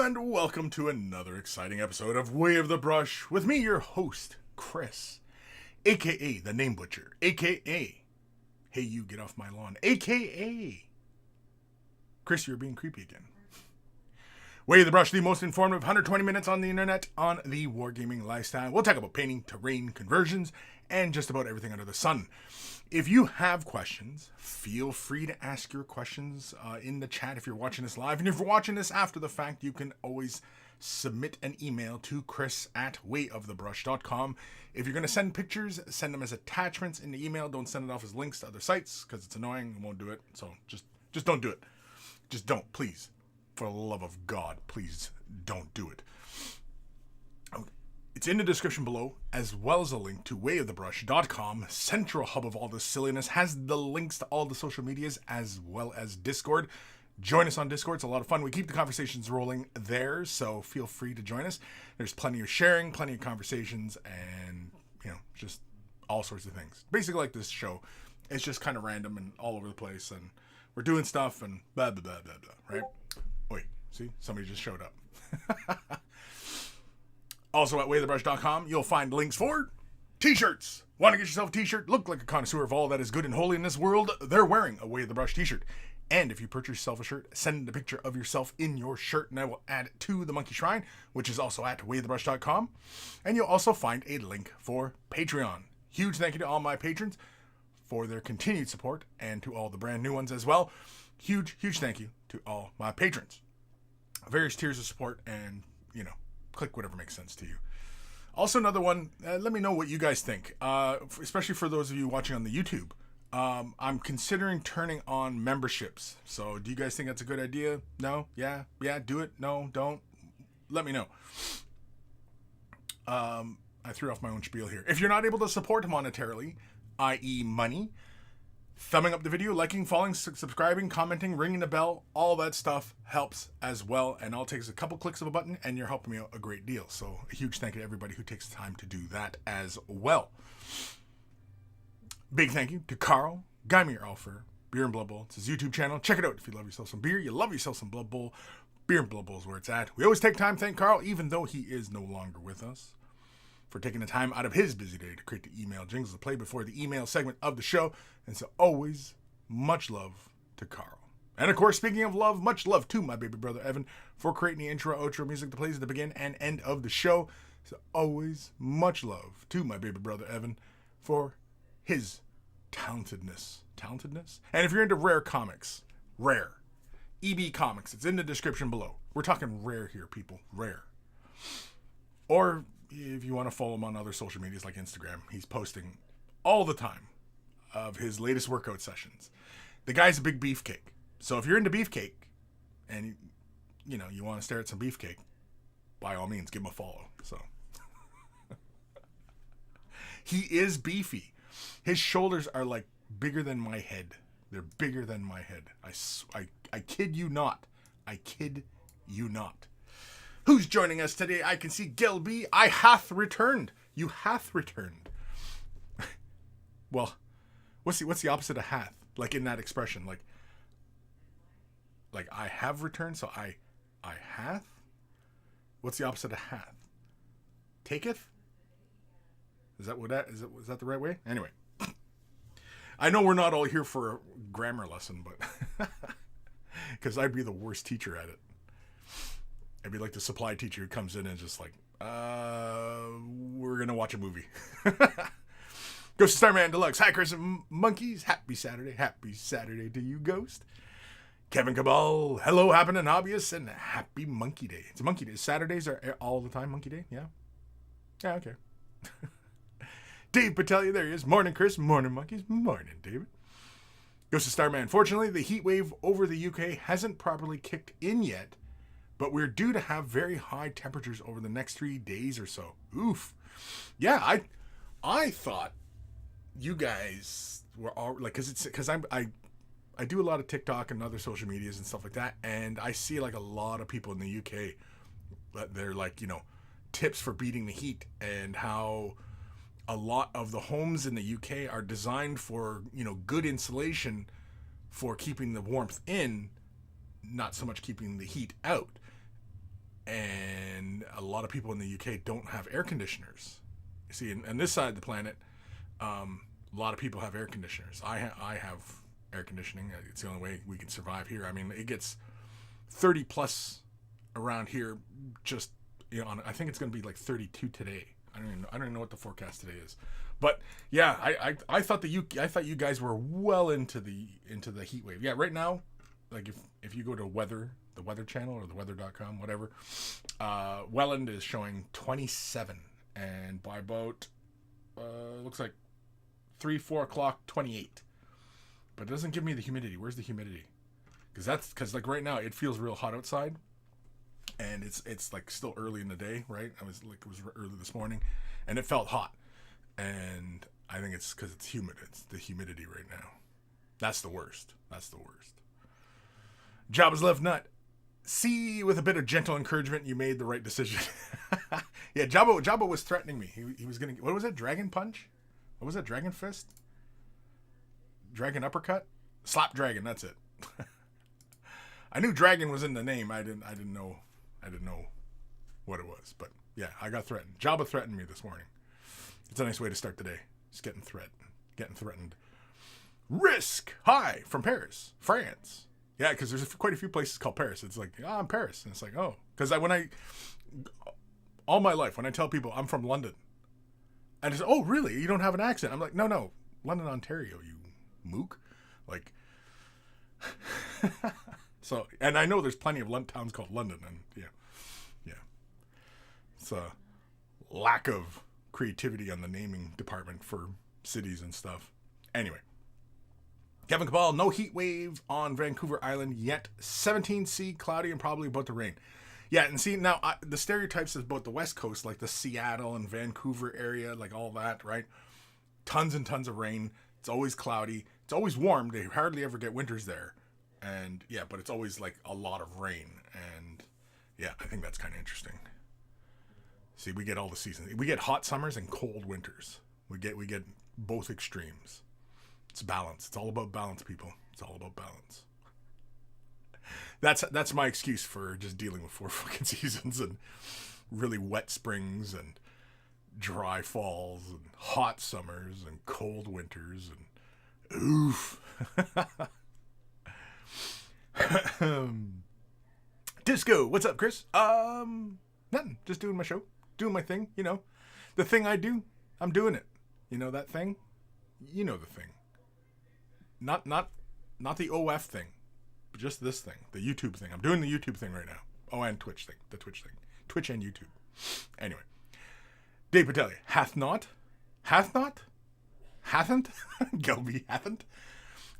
and welcome to another exciting episode of Way of the Brush with me, your host, Kris, aka the Name Butcher, aka Hey You Get Off My Lawn, aka Kris, you're being creepy again. Way of the Brush, the most informative 120 minutes on the internet on the wargaming lifestyle. We'll talk about painting, terrain, conversions, and just about everything under the sun. If you have questions, feel free to ask your questions in the chat if you're watching this live. And if you're watching this after the fact, you can always submit an email to Kris@wayofthebrush.com. If you're going to send pictures, send them as attachments in the email. Don't send it off as links to other sites because it's annoying and won't do it. So just don't do it. Just don't, please. For the love of God, please don't do it. It's in the description below, as well as a link to wayofthebrush.com. Central hub of all this silliness has the links to all the social medias as well as Discord. Join us on Discord. It's a lot of fun. We keep the conversations rolling there, so feel free to join us. There's plenty of sharing, plenty of conversations, and, just all sorts of things. Basically like this show. It's just kind of random and all over the place, and we're doing stuff and blah, blah, blah, blah, blah, right? Wait, see? Somebody just showed up. Also at wayofthebrush.com, you'll find links for t-shirts. Want to get yourself a t-shirt? Look like a connoisseur of all that is good and holy in this world? They're wearing a Way of the Brush t-shirt. And if you purchase yourself a shirt, send a picture of yourself in your shirt, and I will add it to the Monkey Shrine, which is also at wayofthebrush.com. And you'll also find a link for Patreon. Huge thank you to all my patrons for their continued support, and to all the brand new ones as well. Huge thank you to all my patrons. Various tiers of support, and, click whatever makes sense to you. Also, another one, let me know what you guys think, especially for those of you watching on the YouTube. I'm considering turning on memberships. So do you guys think that's a good idea? No? Yeah, do it? No, don't? Let me know. I threw off my own spiel here. If you're not able to support monetarily, i.e. money, thumbing up the video, liking, following, subscribing, commenting, ringing the bell, all that stuff helps as well. And all it takes is a couple clicks of a button and you're helping me out a great deal. So a huge thank you to everybody who takes the time to do that as well. Big thank you to Carl, Guymere Alfer, Beer and Blood Bowl. It's his YouTube channel. Check it out if you love yourself some beer. You love yourself some Blood Bowl. Beer and Blood Bowl is where it's at. We always take time to thank Carl, even though he is no longer with us, for taking the time out of his busy day to create the email jingles to play before the email segment of the show. And so always much love to Carl. And of course, speaking of love, much love to my baby brother Evan for creating the intro, outro music that plays at the beginning and end of the show. So always much love to my baby brother Evan for his talentedness. And if you're into rare comics, rare. EB Comics, it's in the description below. We're talking rare here, people. Rare. Or if you want to follow him on other social medias like Instagram, he's posting all the time of his latest workout sessions. The guy's a big beefcake. So if you're into beefcake and you want to stare at some beefcake, by all means, give him a follow. So he is beefy. His shoulders are like bigger than my head. They're bigger than my head. I kid you not. I kid you not. Who's joining us today? I can see Gilby. I hath returned. You hath returned. Well, what's the opposite of hath? Like in that expression, like I have returned. So I hath. What's the opposite of hath? Taketh. Is that the right way? Anyway, I know we're not all here for a grammar lesson, but because I'd be the worst teacher at it. I'd be like the supply teacher who comes in and just like, we're going to watch a movie. Ghost Starman Deluxe. Hi, Kris and Monkeys. Happy Saturday. Happy Saturday to you, Ghost. Kevin Cabal. Hello, happening hobbyists, and happy Monkey Day. It's Monkey Day. Saturdays are all the time Monkey Day. Yeah. Yeah, okay. Dave Patelia, there he is. Morning, Kris. Morning, Monkeys. Morning, David. Ghost of Starman. Fortunately, the heat wave over the UK hasn't properly kicked in yet, but we're due to have very high temperatures over the next 3 days or so. Oof. Yeah, I thought you guys were all like, because I do a lot of TikTok and other social medias and stuff like that, and I see like a lot of people in the UK that they're like, tips for beating the heat, and how a lot of the homes in the UK are designed for, good insulation for keeping the warmth in, not so much keeping the heat out. and a lot of people in the UK don't have air conditioners. You see, on this side of the planet, a lot of people have air conditioners. I have air conditioning. It's the only way we can survive here. I mean, it gets 30 plus around here. Just, you know, I think it's going to be like 32 today. I don't even know what the forecast today is. But yeah, I thought you guys were well into the heat wave. Yeah, right now, like if you go to the Weather Channel or the weather.com, whatever, Welland is showing 27, and by about looks like 3-4 o'clock, 28. But it doesn't give me the humidity. Where's the humidity? Because like right now it feels real hot outside, and it's like still early in the day, right? It was early this morning, and it felt hot, and I think it's because it's humid. It's the humidity right now. That's the worst. Jabba's left nut. See, with a bit of gentle encouragement, you made the right decision. Yeah, Jabba was threatening me. He was gonna. What was it? Dragon punch? What was it? Dragon fist? Dragon uppercut? Slap dragon. That's it. I knew dragon was in the name. I didn't know what it was. But yeah, I got threatened. Jabba threatened me this morning. It's a nice way to start the day. Just getting threatened. Risk. Hi from Paris, France. Yeah, because there's quite a few places called Paris. It's like, I'm Paris. And it's like, oh. Because all my life, when I tell people I'm from London, I just, oh, really? You don't have an accent? I'm like, no. London, Ontario, you mook. Like, so, and I know there's plenty of towns called London. And yeah. It's a lack of creativity on the naming department for cities and stuff. Anyway. Kevin Cabal, no heat wave on Vancouver Island yet. 17C, cloudy and probably about to rain. Yeah, and see, now, the stereotypes is about the West Coast, like the Seattle and Vancouver area, like all that, right? Tons and tons of rain. It's always cloudy. It's always warm. They hardly ever get winters there. And, yeah, but it's always, like, a lot of rain. And, yeah, I think that's kind of interesting. See, we get all the seasons. We get hot summers and cold winters. We get both extremes. It's balance. It's all about balance, people. It's all about balance. That's my excuse for just dealing with 4 fucking seasons and really wet springs and dry falls and hot summers and cold winters and oof. Disco, what's up, Kris? Nothing. Just doing my show, doing my thing. You know, the thing I do, I'm doing it. You know that thing. You know the thing. Not the OF thing, but just this thing, the YouTube thing. I'm doing the YouTube thing right now. Oh, and Twitch thing, the Twitch thing, Twitch and YouTube. Anyway, Dave Patelli, hath not, hathn't, Gelby hathn't.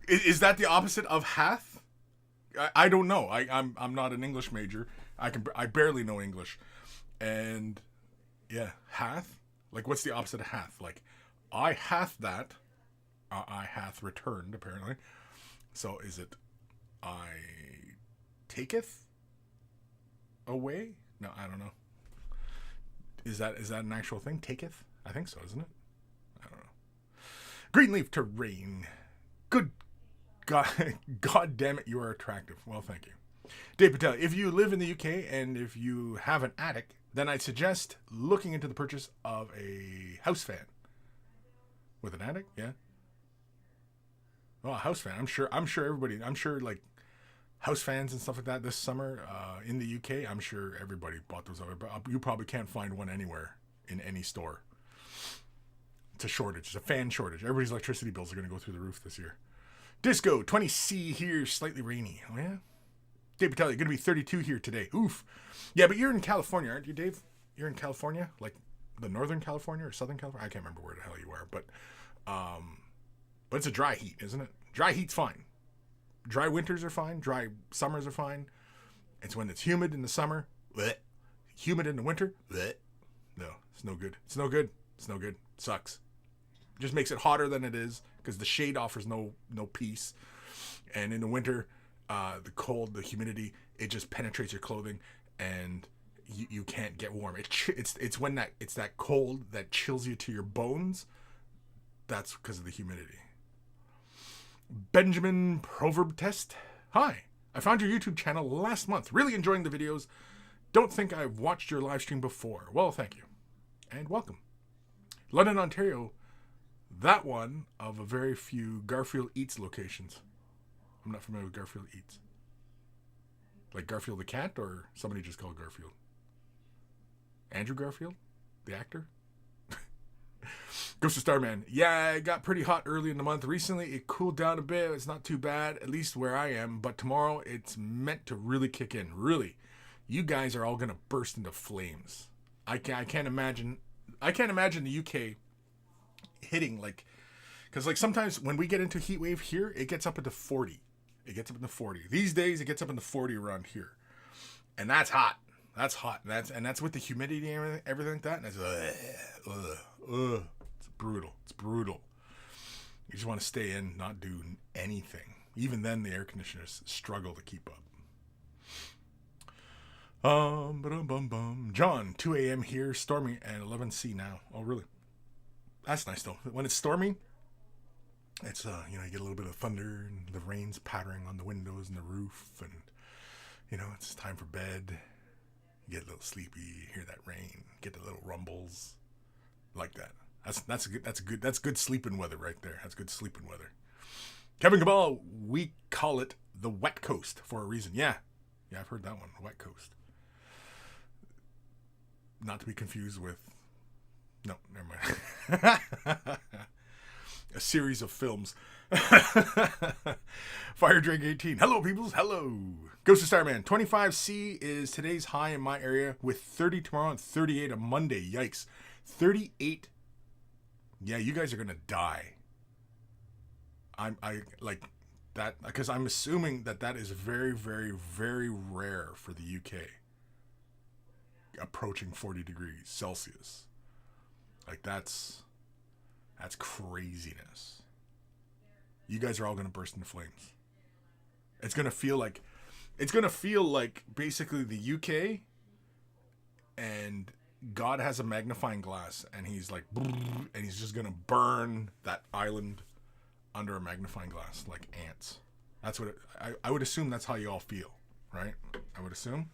Is that the opposite of hath? I don't know. I'm not an English major. I barely know English, and yeah, hath. Like, what's the opposite of hath? Like, I hath that. I hath returned, apparently. So is it I taketh away? No, I don't know. Is that an actual thing? Taketh? I think so, isn't it? I don't know. Greenleaf terrain. Good God damn it, you are attractive. Well, thank you. Dave Patel, if you live in the UK and if you have an attic, then I'd suggest looking into the purchase of a house fan. With an attic? Yeah. Oh, a house fan. I'm sure like house fans and stuff like that this summer in the UK, I'm sure everybody bought those over, but you probably can't find one anywhere in any store. It's a shortage. It's a fan shortage. Everybody's electricity bills are going to go through the roof this year. Disco, 20C here, slightly rainy. Oh, yeah? Dave Patelli, going to be 32 here today. Oof. Yeah, but you're in California, aren't you, Dave? You're in California? Like the Northern California or Southern California? I can't remember where the hell you are, but it's a dry heat, isn't it? Dry heat's fine. Dry winters are fine. Dry summers are fine. It's when it's humid in the summer. Bleh. Humid in the winter. Bleh. No, it's no good. It's no good. It's no good. It sucks. It just makes it hotter than it is because the shade offers no peace. And in the winter, the cold, the humidity, it just penetrates your clothing and you can't get warm. It's when it's that cold that chills you to your bones. That's because of the humidity. Benjamin Proverb Test. Hi. I found your YouTube channel last month. Really enjoying the videos. Don't think I've watched your live stream before. Well, thank you. And welcome. London, Ontario. That one of a very few Garfield Eats locations. I'm not familiar with Garfield Eats. Like Garfield the cat or somebody just called Garfield? Andrew Garfield? The actor? Ghost of Starman. Yeah, it got pretty hot early in the month. Recently, it cooled down a bit. It's not too bad, at least where I am. But tomorrow, it's meant to really kick in. Really. You guys are all going to burst into flames. I can't imagine the UK hitting like... Because like sometimes when we get into heat wave here, it gets up into 40. It gets up into 40. These days, it gets up into 40 around here. And that's hot. That's hot. That's with the humidity and everything like that. And it's it's brutal. It's brutal. You just want to stay in, not do anything. Even then, the air conditioners struggle to keep up. John, 2 a.m. here, stormy, and 11C now. Oh, really? That's nice, though. When it's stormy, it's, you get a little bit of thunder, and the rain's pattering on the windows and the roof, and, it's time for bed. You get a little sleepy, hear that rain, get the little rumbles, like that. That's good sleeping weather right there. That's good sleeping weather. Kevin Cabal, we call it the wet coast for a reason. Yeah, I've heard that one, wet coast. Not to be confused with... No, never mind. A series of films. Fire Drake 18. Hello, peoples. Hello. Ghost of Starman. 25C is today's high in my area with 30 tomorrow and 38 on Monday. Yikes. 38. Yeah, you guys are going to die. I like that because I'm assuming that is very, very, very rare for the UK. Approaching 40 degrees Celsius. Like that's craziness. You guys are all going to burst into flames. It's going to feel like basically the UK and God has a magnifying glass and he's like, and he's just going to burn that island under a magnifying glass like ants. That's what I would assume that's how you all feel, right? I would assume.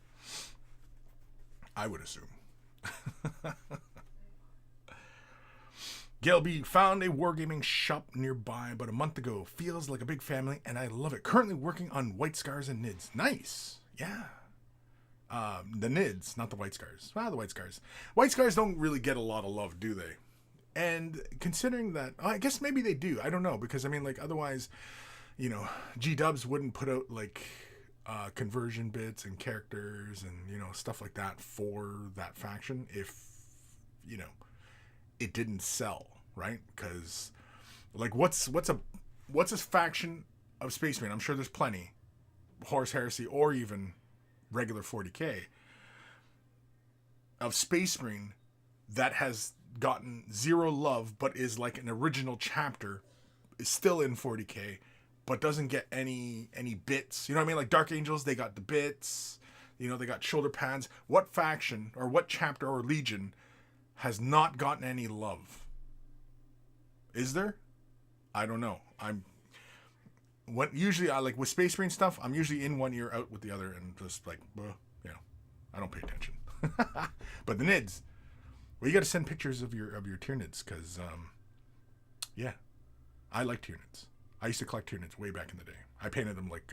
Gail B found a wargaming shop nearby about a month ago. Feels like a big family, and I love it. Currently working on White Scars and Nids. Nice. Yeah. The Nids, not the White Scars. Well, the White Scars. White Scars don't really get a lot of love, do they? And considering that, I guess maybe they do. I don't know, because, otherwise, G-dubs wouldn't put out, conversion bits and characters and, stuff like that for that faction if, it didn't sell, right? Because, what's a faction of Space Marine? I'm sure there's plenty. Horus Heresy or even regular 40k of Space Marine that has gotten zero love but is like an original chapter, is still in 40k, but doesn't get any bits. You know what I mean? Like Dark Angels, they got the bits. They got shoulder pads. What faction or what chapter or legion has not gotten any love? Is there? I don't know. Usually I with Space Marine stuff, I'm usually in one ear, out with the other, and just I don't pay attention. But the Nids, well, you got to send pictures of your tier Nids, because I like tier Nids. I used to collect tier Nids way back in the day. I painted them like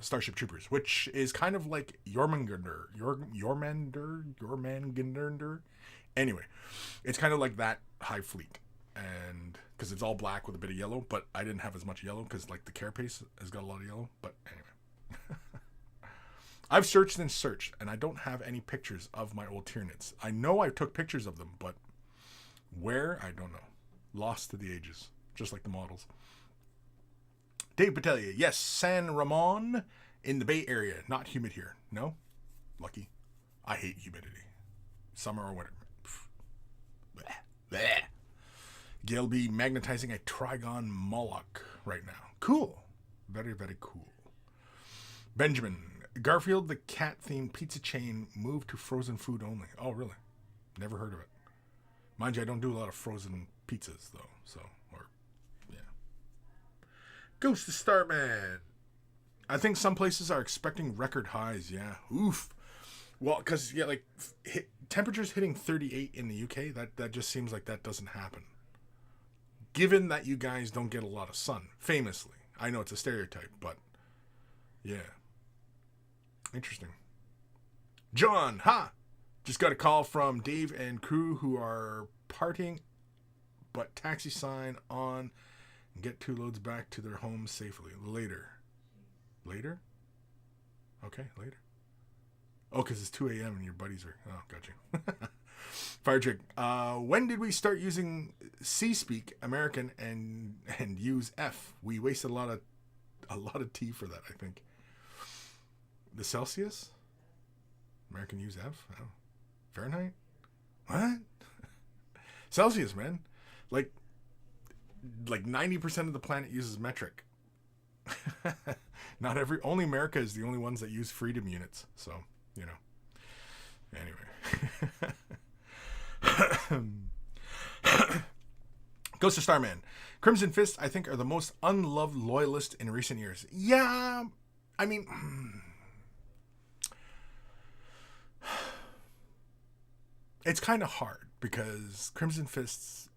Starship Troopers, which is kind of like Jormungandr. Anyway, it's kind of like that high fleet, and because it's all black with a bit of yellow, but I didn't have as much yellow because the carapace has got a lot of yellow. But anyway, I've searched and searched, and I don't have any pictures of my old Tyranids. I know I took pictures of them, but where, I don't know. Lost to the ages, just like the models. Dave Patelia, yes, San Ramon in the Bay Area, not humid here. No, lucky. I hate humidity, summer or winter. Bleh. Gail B magnetizing a Trigon Moloch right now. Cool. Very, very cool. Benjamin, Garfield, the cat-themed pizza chain, moved to frozen food only. Oh, really? Never heard of it. Mind you, I don't do a lot of frozen pizzas, though. Ghost of Starman. I think some places are expecting record highs, yeah. Oof. Well, because yeah, like temperatures hitting 38 in the UK, that just seems like that doesn't happen. Given that you guys don't get a lot of sun, famously. I know it's a stereotype, but yeah. Interesting. John, just got a call from Dave and crew who are partying, but taxi sign on and get 2 loads back to their homes safely. Later? Okay, later. Oh, because it's 2 a.m. and your buddies are... Oh, got you. Fire trick. When did we start using C-speak American and use F? We wasted a lot of T for that, I think. The Celsius? American use F? Oh. Fahrenheit? What? Celsius, man. Like 90% of the planet uses metric. Only America is the only ones that use freedom units. So, you know. Anyway. Ghost of Starman. Crimson Fist, I think, are the most unloved loyalist in recent years. Yeah, I mean... It's kind of hard because Crimson Fists,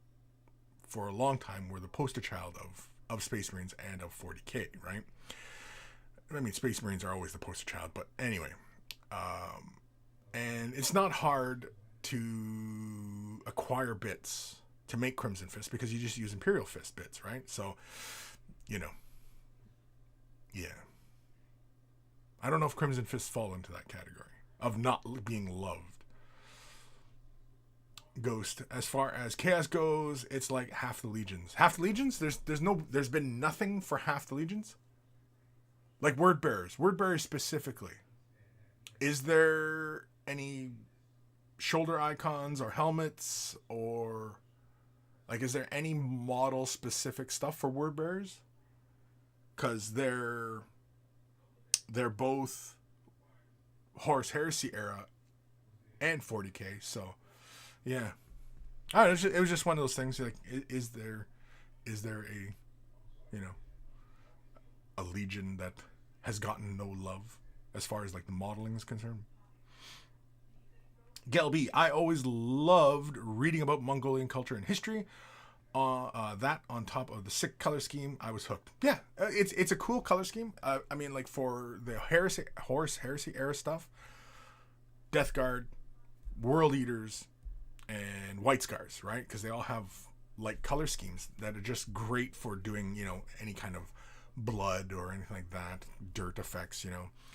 for a long time, were the poster child of Space Marines and of 40K, right? I mean, Space Marines are always the poster child, but anyway. And it's not hard to acquire bits to make Crimson Fist because you just use Imperial Fist bits, right? So, you know, yeah. I don't know if Crimson Fists fall into that category of not being loved. Ghost, as far as Chaos goes, it's like half the legions. Half the legions? There's been nothing for half the legions? Like word bearers specifically. Is there any shoulder icons or helmets or like is there any model specific stuff for word bearers? Cuz they're both Horus Heresy era and 40K, so yeah. It was just one of those things like is there a a legion that has gotten no love as far as like the modeling is concerned? Gel B, I always loved reading about Mongolian culture and history. That on top of the sick color scheme, I was hooked. Yeah, it's a cool color scheme. I mean, like for the Horus Heresy era stuff, Death Guard, World Eaters, and White Scars, right? Because they all have like color schemes that are just great for doing, any kind of blood or anything like that, dirt effects,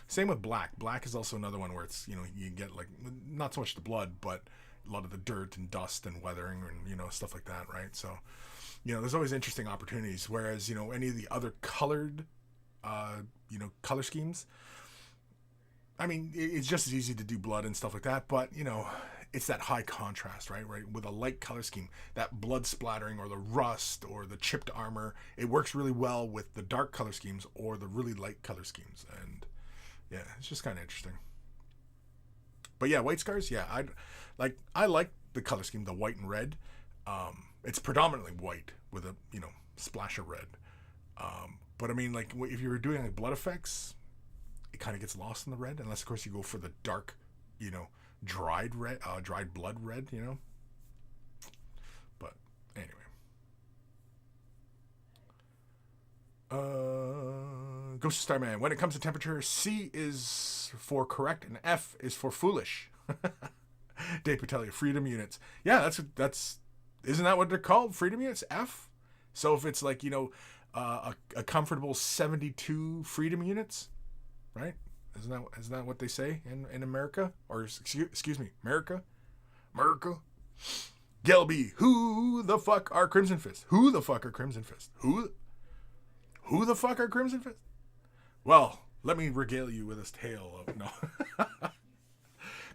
Same with black. Black is also another one where it's, you get like, not so much the blood, but a lot of the dirt and dust and weathering and, stuff like that, right? So, there's always interesting opportunities. Whereas, any of the other colored, color schemes, I mean, it's just as easy to do blood and stuff like that, but, it's that high contrast, right? With a light color scheme, that blood splattering or the rust or the chipped armor, it works really well with the dark color schemes or the really light color schemes. And yeah, it's just kind of interesting. But yeah, White Scars, yeah, I like the color scheme, the white and red. It's predominantly white with a, splash of red. But I mean, like if you were doing like blood effects, it kind of gets lost in the red, unless of course you go for the dark, dried red, dried blood red, But anyway, Ghost of Starman. When it comes to temperature, C is for correct and F is for foolish. Dave Patelia, freedom units. Yeah, that's isn't that what they're called? Freedom units, F. So if it's like a comfortable 72 freedom units, right? Isn't that what they say in America? Or excuse me, America? Gelby, who the fuck are Crimson Fist? Who the fuck are Crimson Fist? Who the fuck are Crimson Fist? Well, let me regale you with this tale of no.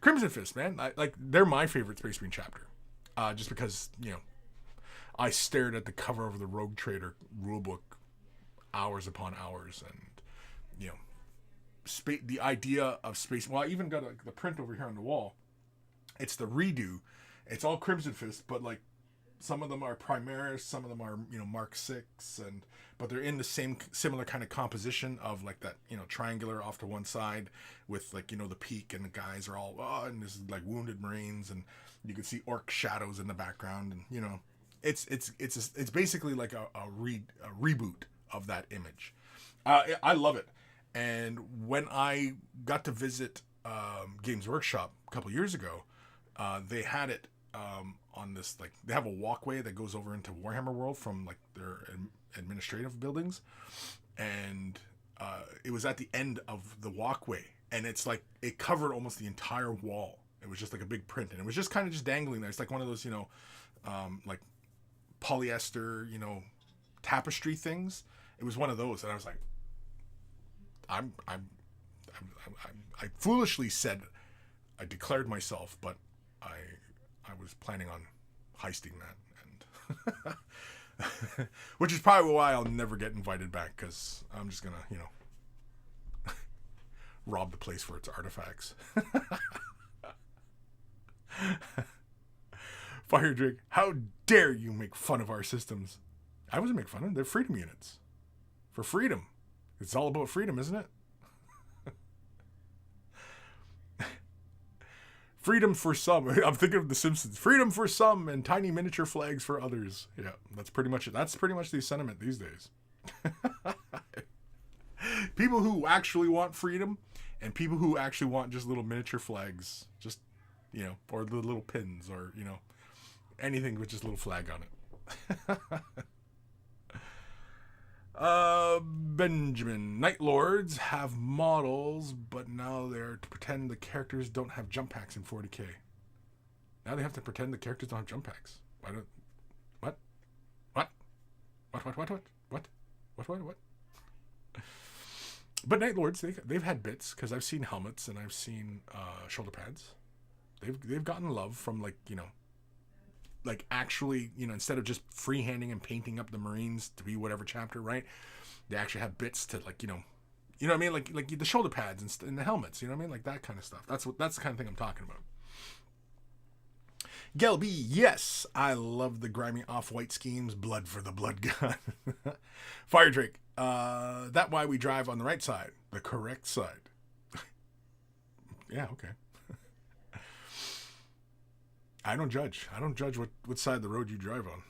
Crimson Fist, man. They're my favorite Space Marine chapter. Just because, I stared at the cover of the Rogue Trader rulebook hours upon hours and the idea of space. Well, I even got the print over here on the wall. It's the redo. It's all Crimson Fist, but like Some of them are Primaris, some of them are, Mark 6, but they're in the same similar kind of composition of like that, triangular off to one side with like, the peak, and the guys are all, and this is like wounded Marines, and you can see orc shadows in the background, and it's basically like a reboot of that image. I love it. And when I got to visit Games Workshop a couple years ago, they had it on this, like, they have a walkway that goes over into Warhammer World from like their administrative buildings, and it was at the end of the walkway, and it's like it covered almost the entire wall. It was just like a big print, and it was just kind of just dangling there. It's like one of those like polyester tapestry things. It was one of those, and I was like, I foolishly said I declared myself, but I was planning on heisting that, and which is probably why I'll never get invited back, because I'm just gonna rob the place for its artifacts. Fire Drake, how dare you make fun of our systems? I wasn't making fun of them. They're freedom units. For freedom. It's all about freedom, isn't it? Freedom for some. I'm thinking of The Simpsons. Freedom for some and tiny miniature flags for others. Yeah, that's pretty much it. That's pretty much the sentiment these days. People who actually want freedom and people who actually want just little miniature flags. Just, or the little pins, or, anything with just a little flag on it. Benjamin, Night Lords have models, but now they're to pretend the characters don't have jump packs in 40k. Now they have to pretend the characters don't have jump packs. What? But Night Lords, they've had bits, because I've seen helmets and I've seen shoulder pads. They've gotten love from like actually, instead of just freehanding and painting up the Marines to be whatever chapter, right? They actually have bits to what I mean? Like the shoulder pads and the helmets, you know what I mean? Like that kind of stuff. That's the kind of thing I'm talking about. Gelby, yes, I love the grimy off-white schemes. Blood for the blood gun. Fire Drake, that why we drive on the right side, the correct side. Yeah, okay. I don't judge. I don't judge what side of the road you drive on.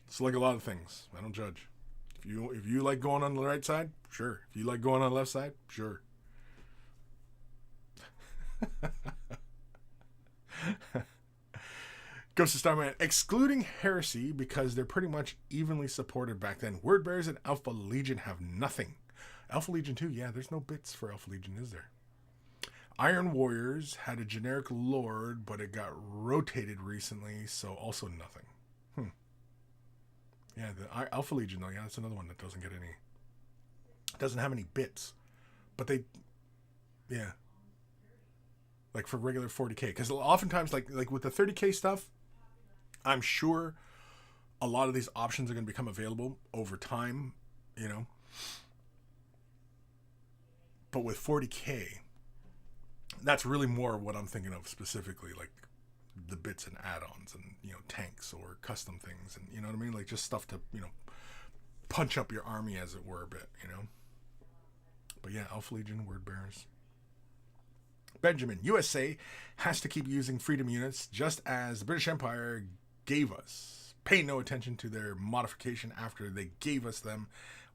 It's like a lot of things. I don't judge. If you like going on the right side, sure. If you like going on the left side, sure. Ghost of Starman, excluding Heresy because they're pretty much evenly supported back then. Word Bearers and Alpha Legion have nothing. Alpha Legion 2, yeah, there's no bits for Alpha Legion, is there? Iron Warriors had a generic lord, but it got rotated recently, so also nothing. Yeah, the Alpha Legion, though, yeah, that's another one that doesn't have any bits. But yeah. Like for regular 40k. Because oftentimes, like with the 30k stuff, I'm sure a lot of these options are going to become available over time, But with 40k, that's really more what I'm thinking of specifically, like the bits and add-ons and, tanks or custom things and, you know what I mean? Like just stuff to, punch up your army, as it were, a bit, But yeah, Alpha Legion, Word Bearers. Benjamin, USA has to keep using freedom units just as the British Empire gave us. Pay no attention to their modification after they gave us them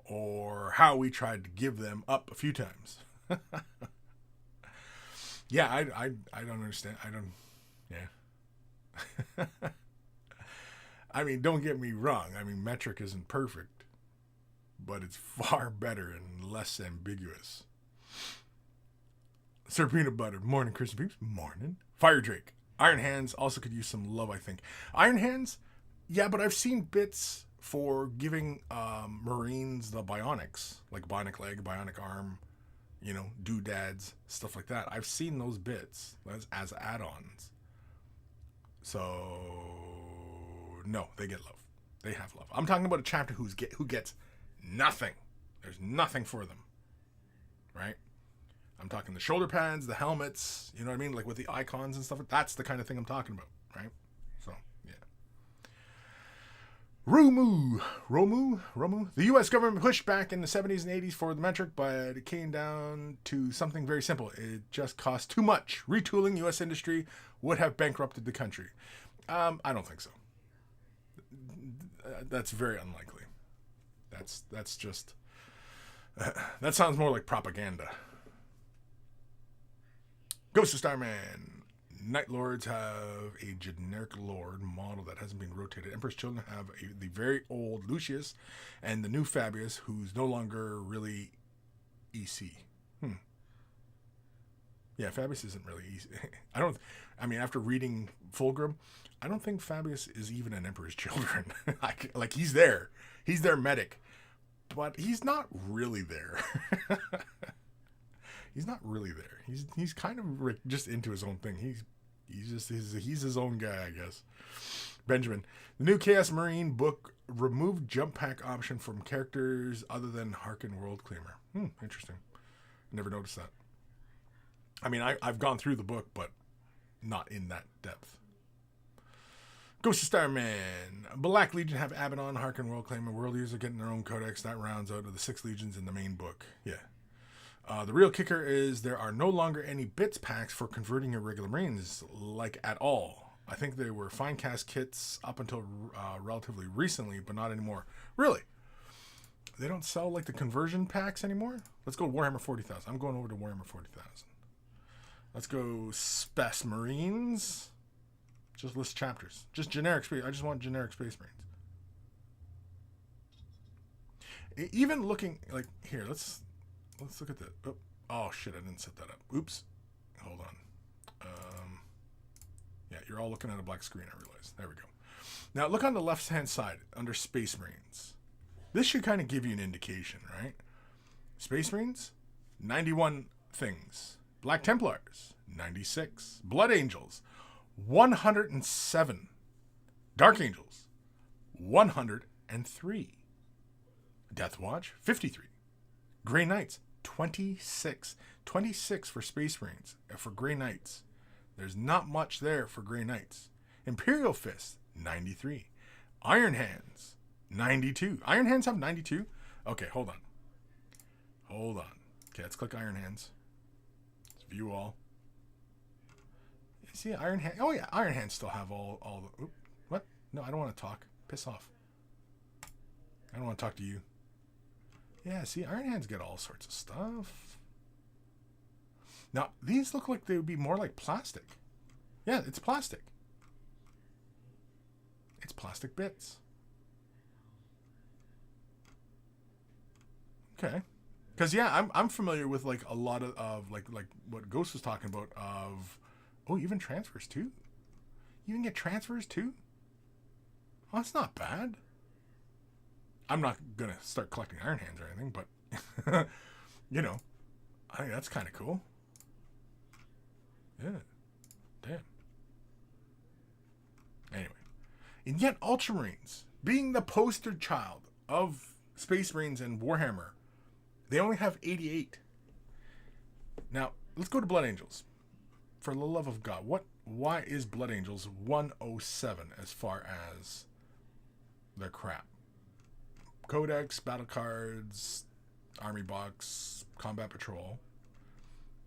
or how we tried to give them up a few times. Yeah, I don't understand. Yeah. I mean, don't get me wrong. I mean, metric isn't perfect, but it's far better and less ambiguous. Sir Peanut Butter, morning, Kris and Peeps, morning. Fire Drake, Iron Hands also could use some love, I think. Iron Hands, yeah, but I've seen bits for giving Marines the bionics, like bionic leg, bionic arm, doodads, stuff like that. I've seen those bits as add-ons. So, no, they get love. They have love. I'm talking about a chapter who gets nothing. There's nothing for them. Right? I'm talking the shoulder pads, the helmets, you know what I mean? Like with the icons and stuff. That's the kind of thing I'm talking about, right? So, yeah. Romu. The U.S. government pushed back in the 70s and 80s for the metric, but it came down to something very simple. It just cost too much. Retooling U.S. industry would have bankrupted the country. I don't think so. That's very unlikely. That's just... that sounds more like propaganda. Ghost of Starman. Night Lords have a generic lord model that hasn't been rotated. Emperor's Children have the very old Lucius and the new Fabius, who's no longer really EC. Yeah, Fabius isn't really EC. After reading Fulgrim, I don't think Fabius is even an Emperor's Children. like he's there. He's their medic. But he's not really there. He's not really there. He's kind of just into his own thing. He's his own guy, I guess. Benjamin, the new Chaos Marine book removed jump pack option from characters other than Harken World Claimer. Interesting. Never noticed that. I mean, I've gone through the book, but not in that depth. Ghost of Starman. Black Legion have Abaddon, Harken World Claimer. World users are getting their own codex. That rounds out of the 6 legions in the main book. Yeah. The real kicker is there are no longer any bits packs for converting your regular Marines, like at all. I think they were fine cast kits up until relatively recently, but not anymore. Really? They don't sell like the conversion packs anymore? Let's go Warhammer 40,000. I'm going over to Warhammer 40,000. Let's go Space Marines. Just list chapters. Just generic space. I just want generic Space Marines. Even looking like here, let's look at that. Oh shit, I didn't set that up. Oops. Hold on. Yeah, you're all looking at a black screen, I realize. There we go. Now look on the left hand side under Space Marines. This should kind of give you an indication, right? Space Marines, 91 things. Black Templars, 96. Blood Angels, 107. Dark Angels, 103. Death Watch, 53. Grey Knights, 26. 26 for Space Marines. For Grey Knights. There's not much there for Grey Knights. Imperial Fist, 93. Iron Hands, 92. Iron Hands have 92? Okay, hold on. Okay, let's click Iron Hands. Let's view all. You see Iron Hands? Oh yeah, Iron Hands still have all the... Oop, what? No, I don't want to talk. Piss off. I don't want to talk to you. Yeah, see, Iron Hands get all sorts of stuff. Now, these look like they would be more like plastic. Yeah, it's plastic. It's plastic bits. Okay. Because, yeah, I'm familiar with, like, a lot of like what Ghost was talking about of... Oh, even transfers, too? You can get transfers, too? Oh, that's not bad. I'm not going to start collecting Iron Hands or anything, but, you know, I think that's kind of cool. Yeah. Damn. Anyway. And yet, Ultramarines, being the poster child of Space Marines and Warhammer, they only have 88. Now, let's go to Blood Angels. For the love of God, why is Blood Angels 107 as far as their crap? Codex, battle cards, army box, combat patrol,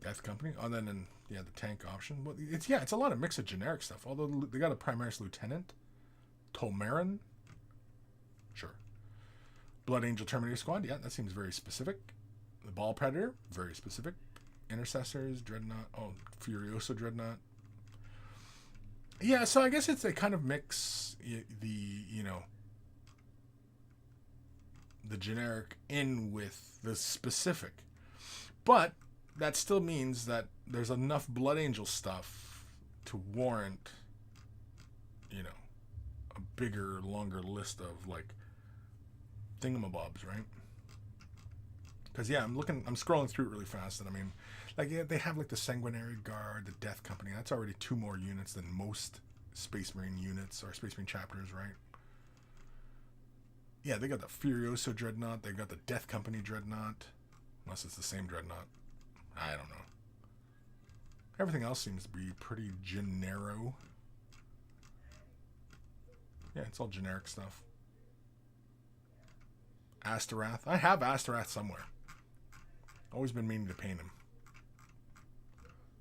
Death Company, and then the tank option. Well, it's a lot of mix of generic stuff. Although they got a Primaris Lieutenant, Tolmarin, sure. Blood Angel Terminator Squad, yeah, that seems very specific. The Ball Predator, very specific. Intercessors, Dreadnought, Furioso Dreadnought. Yeah, so I guess it's a kind of mix the generic in with the specific. But that still means that there's enough Blood Angel stuff to warrant, a bigger, longer list of, like, thingamabobs, right? Because, yeah, I'm scrolling through it really fast, and I mean, like, yeah, they have, like, the Sanguinary Guard, the Death Company. That's already 2 more units than most Space Marine units or Space Marine chapters, right? Yeah, they got the Furioso Dreadnought. They've got the Death Company Dreadnought. Unless it's the same Dreadnought. I don't know. Everything else seems to be pretty genero. Yeah, it's all generic stuff. Aster Wrath. I have Aster Wrath somewhere. Always been meaning to paint him.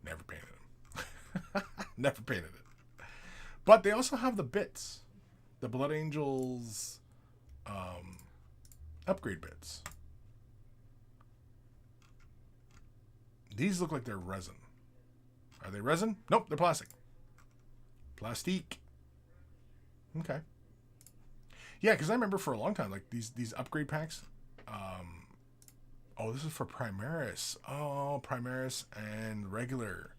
Never painted him. Never painted it. But they also have the bits. The Blood Angels upgrade bits. These look like they're resin. Are they resin? Nope, they're plastic. Plastique. Okay. Yeah, because I remember for a long time, like these upgrade packs. Oh, this is for Primaris. Oh, Primaris and regular.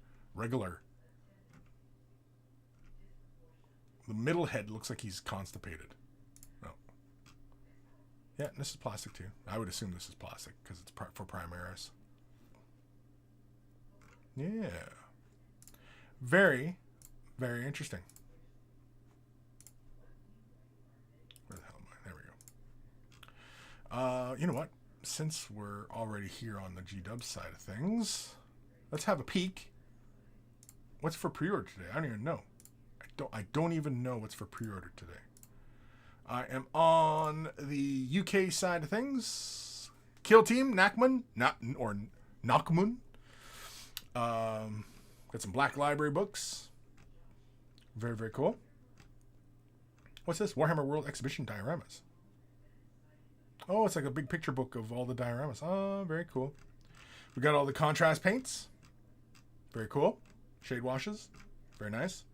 The middle head looks like he's constipated. Oh. Yeah, this is plastic too. I would assume this is plastic because it's for Primaris. Yeah. Very, very interesting. Where the hell am I? There we go. You know what? Since we're already here on the G-Dub side of things, let's have a peek. What's for pre-order today? I don't even know. I don't even know what's for pre-order today. I am on the UK side of things. Kill Team, Nakmun. Got some Black Library books. Very, very cool. What's this? Warhammer World Exhibition dioramas. Oh, it's like a big picture book of all the dioramas. Oh, very cool. We got all the contrast paints. Very cool. Shade washes. Very nice.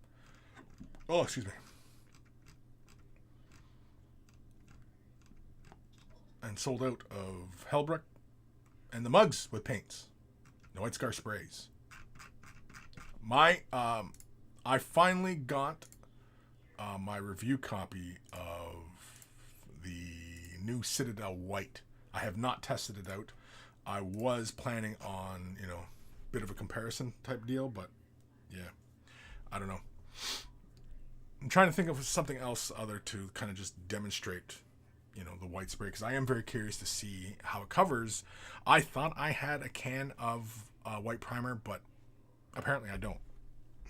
Oh, excuse me. And sold out of Hellbrook. And the mugs with paints. No White Scar sprays. I finally got my review copy of the new Citadel White. I have not tested it out. I was planning on, a bit of a comparison type deal, but yeah, I don't know. I'm trying to think of something else other to kind of just demonstrate, the white spray, because I am very curious to see how it covers. I thought I had a can of white primer, but apparently I don't,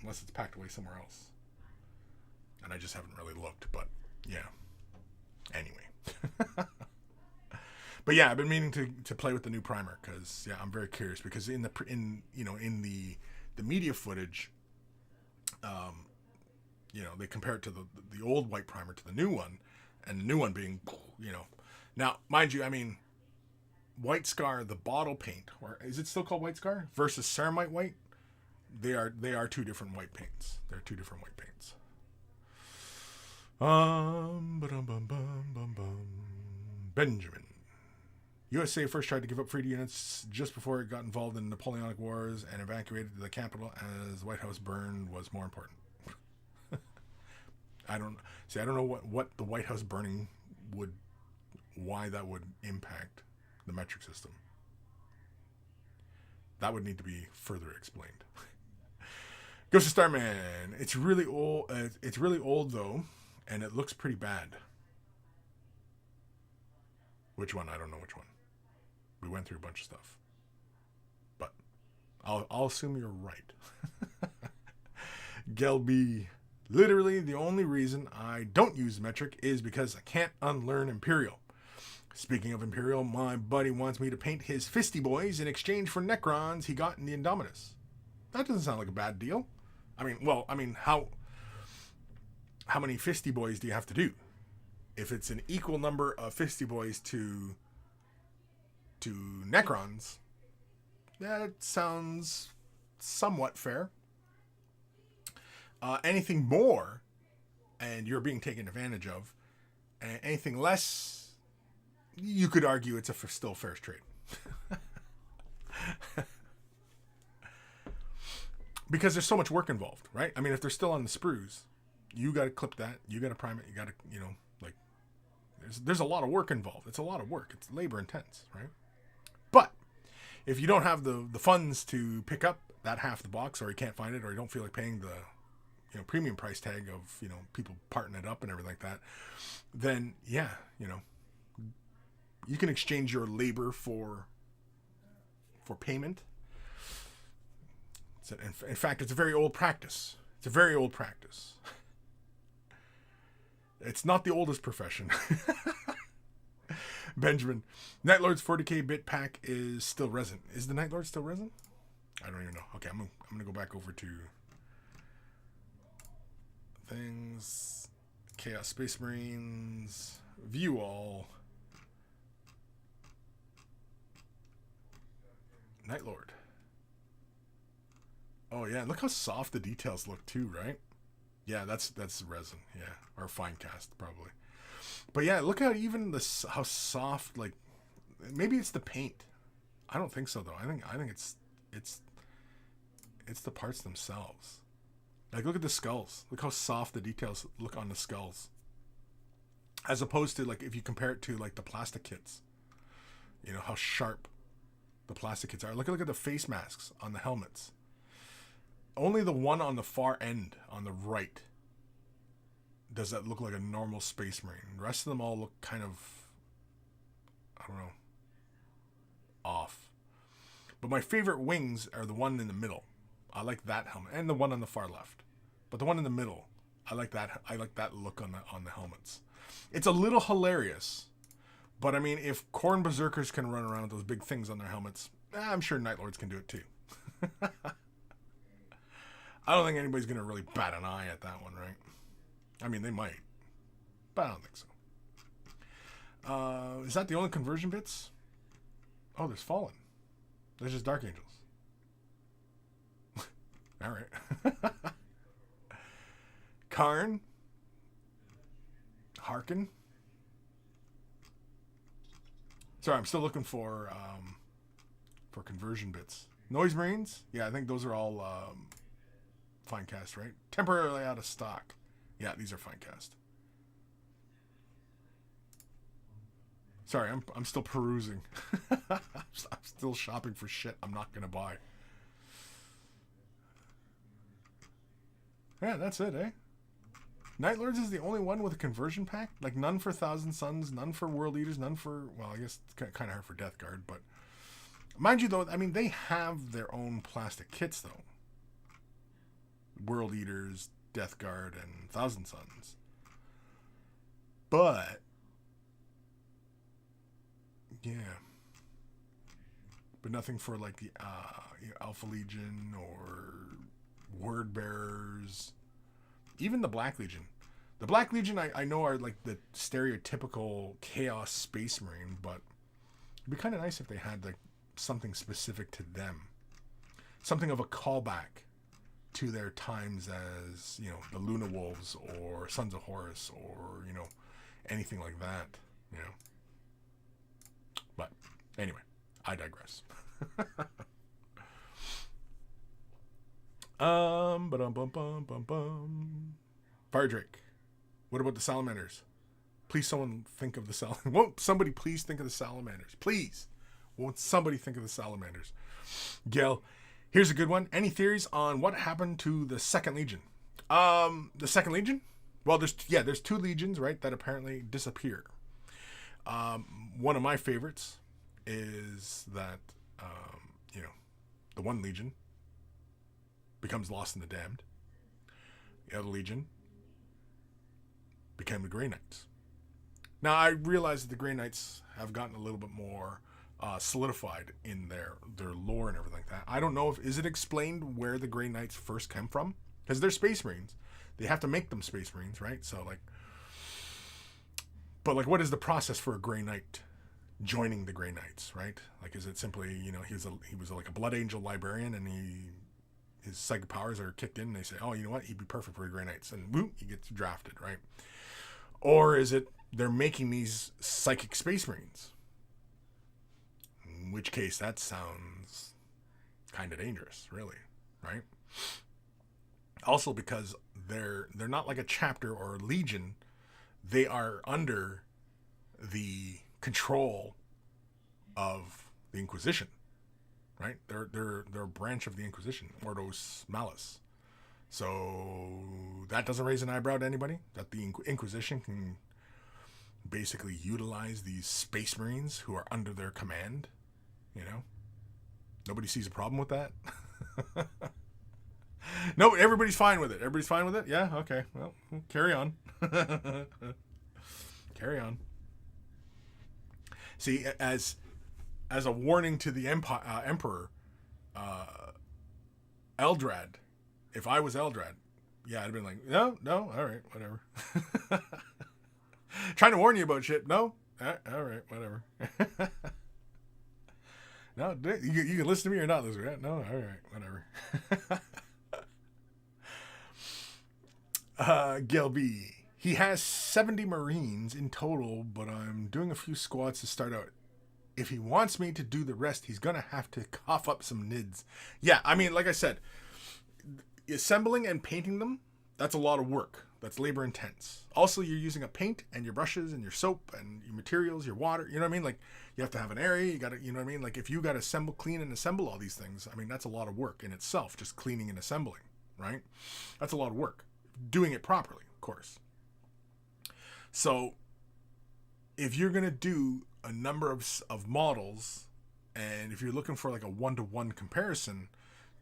unless it's packed away somewhere else. And I just haven't really looked, but yeah. Anyway. But yeah, I've been meaning to play with the new primer because yeah, I'm very curious because in the media footage, they compare it to the old white primer to the new one, and the new one being, now mind you, I mean, White Scar, the bottle paint, or is it still called White Scar versus Ceramite White? They are two different white paints. They're two different white paints. Benjamin. USA first tried to give up free units just before it got involved in the Napoleonic Wars and evacuated the capital as the White House burned was more important. I don't know what the White House burning why that would impact the metric system. That would need to be further explained. Ghost of Starman. It's really old. It's really old though, and it looks pretty bad. Which one? I don't know which one. We went through a bunch of stuff, but I'll assume you're right. Gelby. Literally, the only reason I don't use metric is because I can't unlearn Imperial. Speaking of Imperial, my buddy wants me to paint his Fisty Boys in exchange for Necrons he got in the Indominus. That doesn't sound like a bad deal. I mean, how many Fisty Boys do you have to do? If it's an equal number of Fisty Boys to Necrons, that sounds somewhat fair. Anything more, and you're being taken advantage of. And anything less, you could argue it's still fair trade. Because there's so much work involved, right? I mean, if they're still on the sprues, you got to clip that, you got to prime it, you got to, there's a lot of work involved. It's a lot of work. It's labor intense, right? But if you don't have the funds to pick up that half the box, or you can't find it, or you don't feel like paying the premium price tag of people parting it up and everything like that, then yeah, you can exchange your labor for payment. In fact, it's a very old practice. It's not the oldest profession. Benjamin. Night Lord's 40k bit pack is still resin. Is the Night Lord still resin? I don't even know. Okay, I'm gonna go back over to things. Chaos Space Marines. View all. Night Lord. Oh yeah, look how soft the details look too, right? Yeah, that's resin, yeah, or fine cast probably. But yeah, look how even how soft, like maybe it's the paint. I don't think so though. I think it's the parts themselves. Like look at the skulls. Look how soft the details look on the skulls. As opposed to like if you compare it to like the plastic kits. You know how sharp the plastic kits are. Look at the face masks on the helmets. Only the one on the far end, on the right, does that look like a normal Space Marine. The rest of them all look kind of, I don't know, off. But my favorite wings are the one in the middle. I like that helmet, and the one on the far left. But the one in the middle, I like that. I like that look on the helmets. It's a little hilarious, but I mean, if Khorne Berserkers can run around with those big things on their helmets, I'm sure Night Lords can do it too. I don't think anybody's going to really bat an eye at that one, right? I mean, they might, but I don't think so. Is that the only conversion bits? Oh, there's Fallen. There's just Dark Angels. All right. Karn. Harkin. Sorry, I'm still looking for conversion bits. Noise Marines? Yeah, I think those are all fine cast, right? Temporarily out of stock. Yeah, these are fine cast. Sorry, I'm still perusing. I'm still shopping for shit I'm not gonna buy. Yeah, that's it, eh? Night Lords is the only one with a conversion pack? Like none for Thousand Suns, none for World Eaters, none for, well, I guess it's kind of hard for Death Guard, but mind you though, I mean, they have their own plastic kits though. World Eaters, Death Guard, and Thousand Suns. But yeah. But nothing for like the Alpha Legion or Word Bearers. Even the Black Legion. The Black Legion I know are like the stereotypical Chaos Space Marine, but it'd be kind of nice if they had like something specific to them. Something of a callback to their times as, you know, the Luna Wolves or Sons of Horus or, you know, anything like that, you know. But anyway, I digress. Fire Drake. What about the salamanders? Please someone think of the salamanders. Won't somebody please think of the salamanders? Please. Won't somebody think of the salamanders? Gail, here's a good one. Any theories on what happened to the Second Legion? The Second Legion? Well, there's two legions, right, that apparently disappear. One of my favorites is that, you know, the one legion becomes Lost in the Damned. The other legion became the Grey Knights. Now, I realize that the Grey Knights have gotten a little bit more solidified in their lore and everything like that. I don't know is it explained where the Grey Knights first came from? Because they're Space Marines. They have to make them Space Marines, right? So, like, but, like, what is the process for a Grey Knight joining the Grey Knights, right? Like, is it simply, you know, he was like a Blood Angel librarian and his psychic powers are kicked in and they say, oh, you know what, he'd be perfect for the Grey Knights, and whoop, he gets drafted, right? Or is it they're making these psychic Space Marines? In which case, that sounds kind of dangerous, really, right? Also, because they're not like a chapter or a legion, they are under the control of the Inquisition, right? They're a branch of the Inquisition, Ordos Malus. So that doesn't raise an eyebrow to anybody, that the Inquisition can basically utilize these Space Marines who are under their command, you know? Nobody sees a problem with that. No, everybody's fine with it. Everybody's fine with it? Yeah? Okay. Well, carry on. Carry on. See, as a warning to the Emperor, Eldrad, if I was Eldrad, yeah, I'd have been like, no, all right, whatever. Trying to warn you about shit. No, all right, whatever. No, you can listen to me or not listen to me. No, all right, whatever. Gelby. He has 70 Marines in total, but I'm doing a few squads to start out. If he wants me to do the rest, he's going to have to cough up some nids. Yeah, I mean, like I said, assembling and painting them, that's a lot of work. That's labor intense. Also, you're using a paint and your brushes and your soap and your materials, your water. You know what I mean? Like, you have to have an area. You got to, you know what I mean? Like, if you got to assemble, clean, and assemble all these things, I mean, that's a lot of work in itself, just cleaning and assembling, right? That's a lot of work. Doing it properly, of course. So, if you're going to do a number of models, and if you're looking for like a one-to-one comparison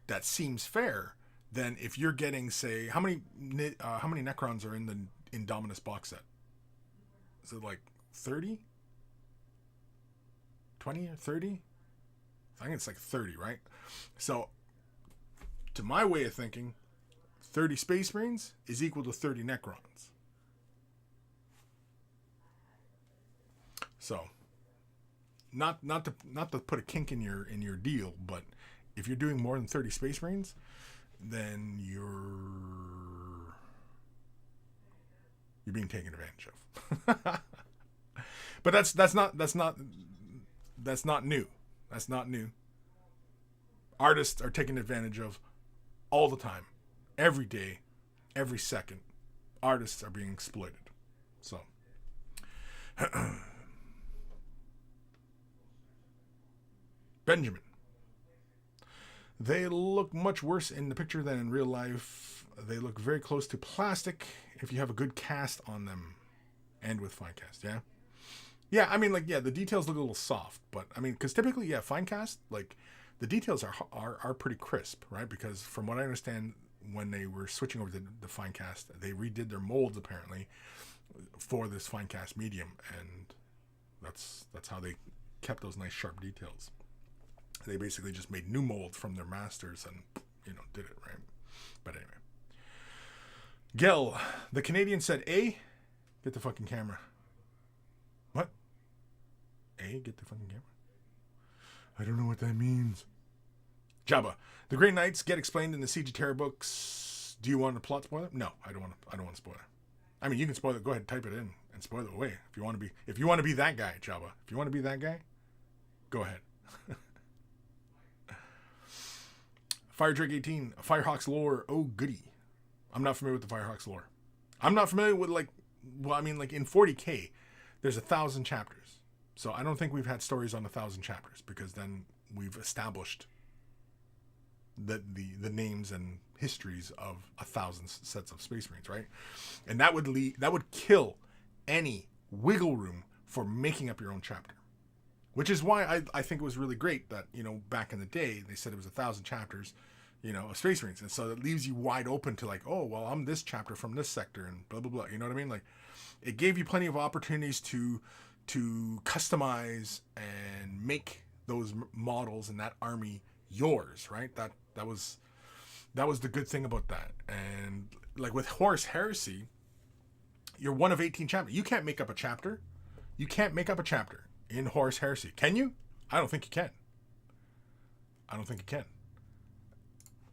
that seems fair, then if you're getting, say, how many Necrons are in the Indominus box set? Is it like 30? 20 or 30? I think it's like 30, right? So, to my way of thinking, 30 Space Marines is equal to 30 Necrons. So, not to put a kink in your deal, but if you're doing more than 30 Space Marines, then you're being taken advantage of. But that's not new. That's not new. Artists are taken advantage of all the time, every day, every second. Artists are being exploited. So. Benjamin. They look much worse in the picture than in real life. They look very close to plastic if you have a good cast on them and with fine cast, yeah? Yeah, I mean, like, yeah, the details look a little soft, but, I mean, because typically, yeah, fine cast, like, the details are pretty crisp, right? Because from what I understand, when they were switching over to the fine cast, they redid their molds, apparently, for this fine cast medium, and that's how they kept those nice, sharp details. They basically just made new molds from their masters and, did it, right? But anyway. Gel, the Canadian said, A, get the fucking camera. What? A, get the fucking camera? I don't know what that means. Jabba, the Grey Knights get explained in the Siege of Terror books. Do you want a plot spoiler? No, I don't want to spoil it. I mean, you can spoil it. Go ahead and type it in and spoil it away if you want to be that guy, Jabba. If you want to be that guy, go ahead. Fire Drake 18, Firehawks lore. Oh, goody. I'm not familiar with the Firehawks lore. I'm not familiar with, like in 40K, there's 1,000 chapters. So I don't think we've had stories on 1,000 chapters, because then we've established the names and histories of 1,000 sets of Space Marines, right? And that would kill any wiggle room for making up your own chapter. Which is why I think it was really great that, back in the day, they said it was 1,000 chapters, of Space Marines. And so it leaves you wide open to, like, oh, well, I'm this chapter from this sector and blah, blah, blah. You know what I mean? Like, it gave you plenty of opportunities to customize and make those models and that army yours, right? That was the good thing about that. And, like, with Horus Heresy, you're one of 18 chapters. You can't make up a chapter. You can't make up a chapter in Horus Heresy. Can you? I don't think you can.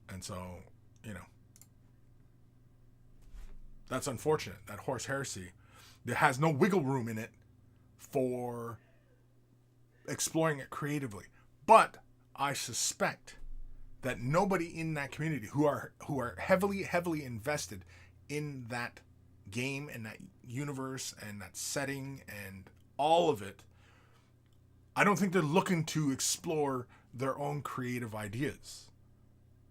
And so, that's unfortunate. That Horus Heresy, there has no wiggle room in it for exploring it creatively. But I suspect that nobody in that community who are heavily invested in that game and that universe and that setting and all of it, I don't think they're looking to explore their own creative ideas.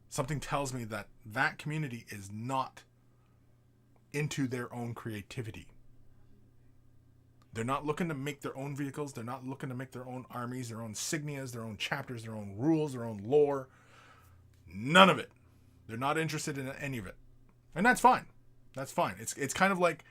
Something tells me that community is not into their own creativity. They're not looking to make their own vehicles. They're not looking to make their own armies, their own signias, their own chapters, their own rules, their own lore. None of it. They're not interested in any of it. And that's fine. That's fine. It's kind of like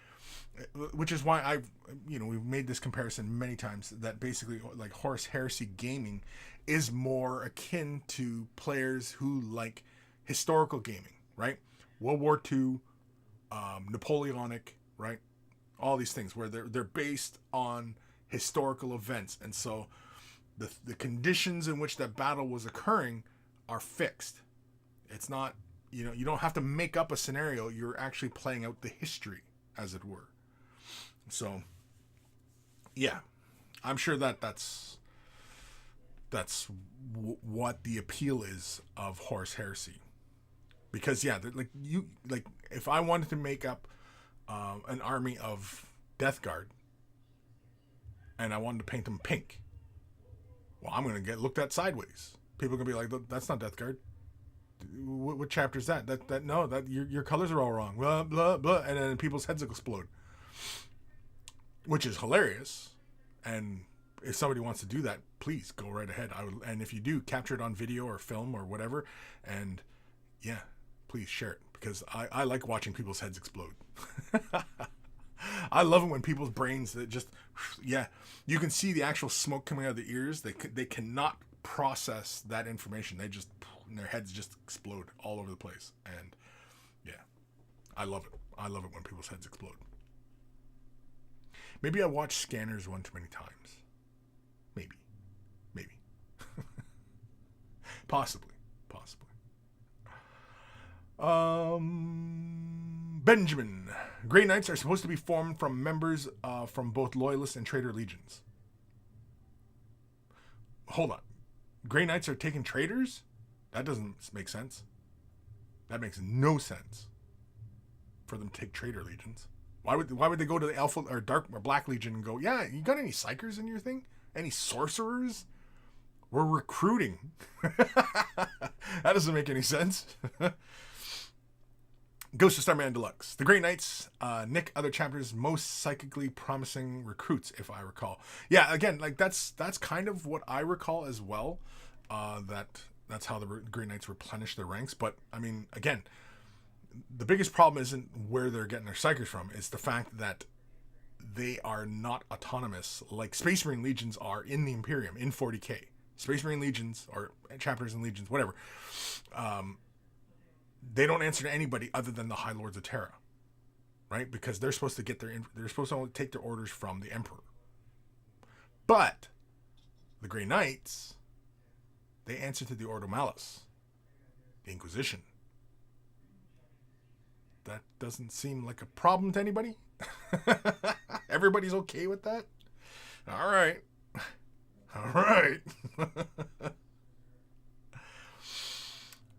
which is why we've made this comparison many times, that basically like Horus Heresy gaming is more akin to players who like historical gaming, right? World War II, Napoleonic, right? All these things where they're based on historical events, and so the conditions in which that battle was occurring are fixed. It's not, you don't have to make up a scenario. You're actually playing out the history, as it were. So, yeah, I'm sure that's what the appeal is of Horus Heresy. Because if I wanted to make up an army of Death Guard and I wanted to paint them pink, well, I'm gonna get looked at sideways. People are gonna be like, "That's not Death Guard. What chapter is that? That your colors are all wrong." Blah blah blah, and then people's heads explode, which is hilarious. And if somebody wants to do that, please go right ahead. And if you do, capture it on video or film or whatever, and yeah, please share it, because I like watching people's heads explode. I love it when people's brains that just, yeah, you can see the actual smoke coming out of the ears. They cannot process that information. Their heads just explode all over the place. And yeah, I love it. I love it when people's heads explode. Maybe I watched Scanners one too many times. Maybe. Possibly. Benjamin. Grey Knights are supposed to be formed from members from both Loyalist and Traitor Legions. Hold on. Grey Knights are taking traitors? That doesn't make sense. That makes no sense for them to take Traitor Legions. Why would they go to the Alpha or Dark or Black Legion and go, yeah, you got any Psychers in your thing? Any Sorcerers? We're recruiting. That doesn't make any sense. Ghost of Starman Deluxe. The Grey Knights nick other chapters' most psychically promising recruits, if I recall. Yeah, again, like that's kind of what I recall as well. That's how the Grey Knights replenish their ranks. But I mean, again, the biggest problem isn't where they're getting their psychers from. It's the fact that they are not autonomous like Space Marine Legions are in the Imperium in 40k. Space Marine Legions or chapters and legions, whatever. They don't answer to anybody other than the High Lords of Terra, right? Because they're supposed to they're supposed to only take their orders from the Emperor. But the Grey Knights, they answer to the Ordo Malus, the Inquisition. That doesn't seem like a problem to anybody. Everybody's okay with that? All right.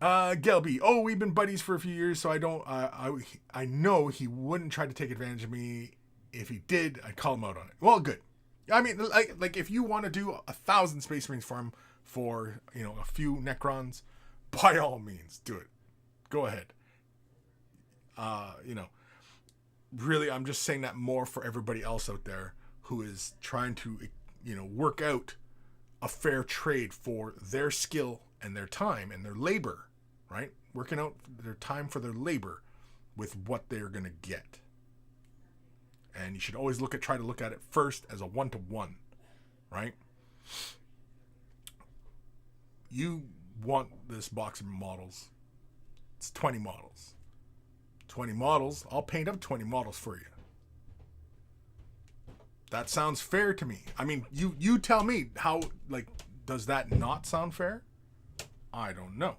Gelby. Oh, we've been buddies for a few years, so I know he wouldn't try to take advantage of me. If he did, I'd call him out on it. Well, good. I mean, like if you want to do 1,000 Space Marines for him for, a few Necrons, by all means, do it. Go ahead. Really, I'm just saying that more for everybody else out there who is trying to, work out a fair trade for their skill and their time and their labor, right? Working out their time for their labor with what they're going to get. And you should always try to look at it first as a one-to-one, right? You want this box of models. It's 20 models. 20 models. I'll paint up 20 models for you. That sounds fair to me. I mean, you tell me how, does that not sound fair? I don't know.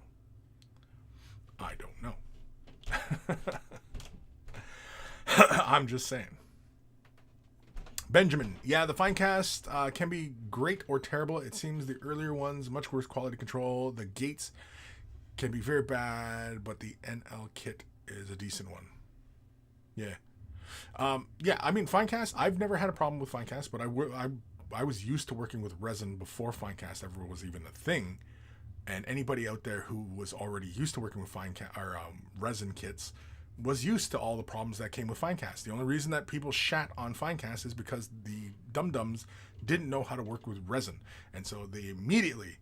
I'm just saying. Benjamin. Yeah, the Finecast can be great or terrible. It seems the earlier ones, much worse quality control. The gates can be very bad, but the NL kit is a decent one. Yeah. I mean, Finecast, I've never had a problem with Finecast, but I was used to working with resin before Finecast ever was even a thing. And anybody out there who was already used to working with Finecast or resin kits was used to all the problems that came with Finecast. The only reason that people shat on Finecast is because the dum-dums didn't know how to work with resin. And so they immediately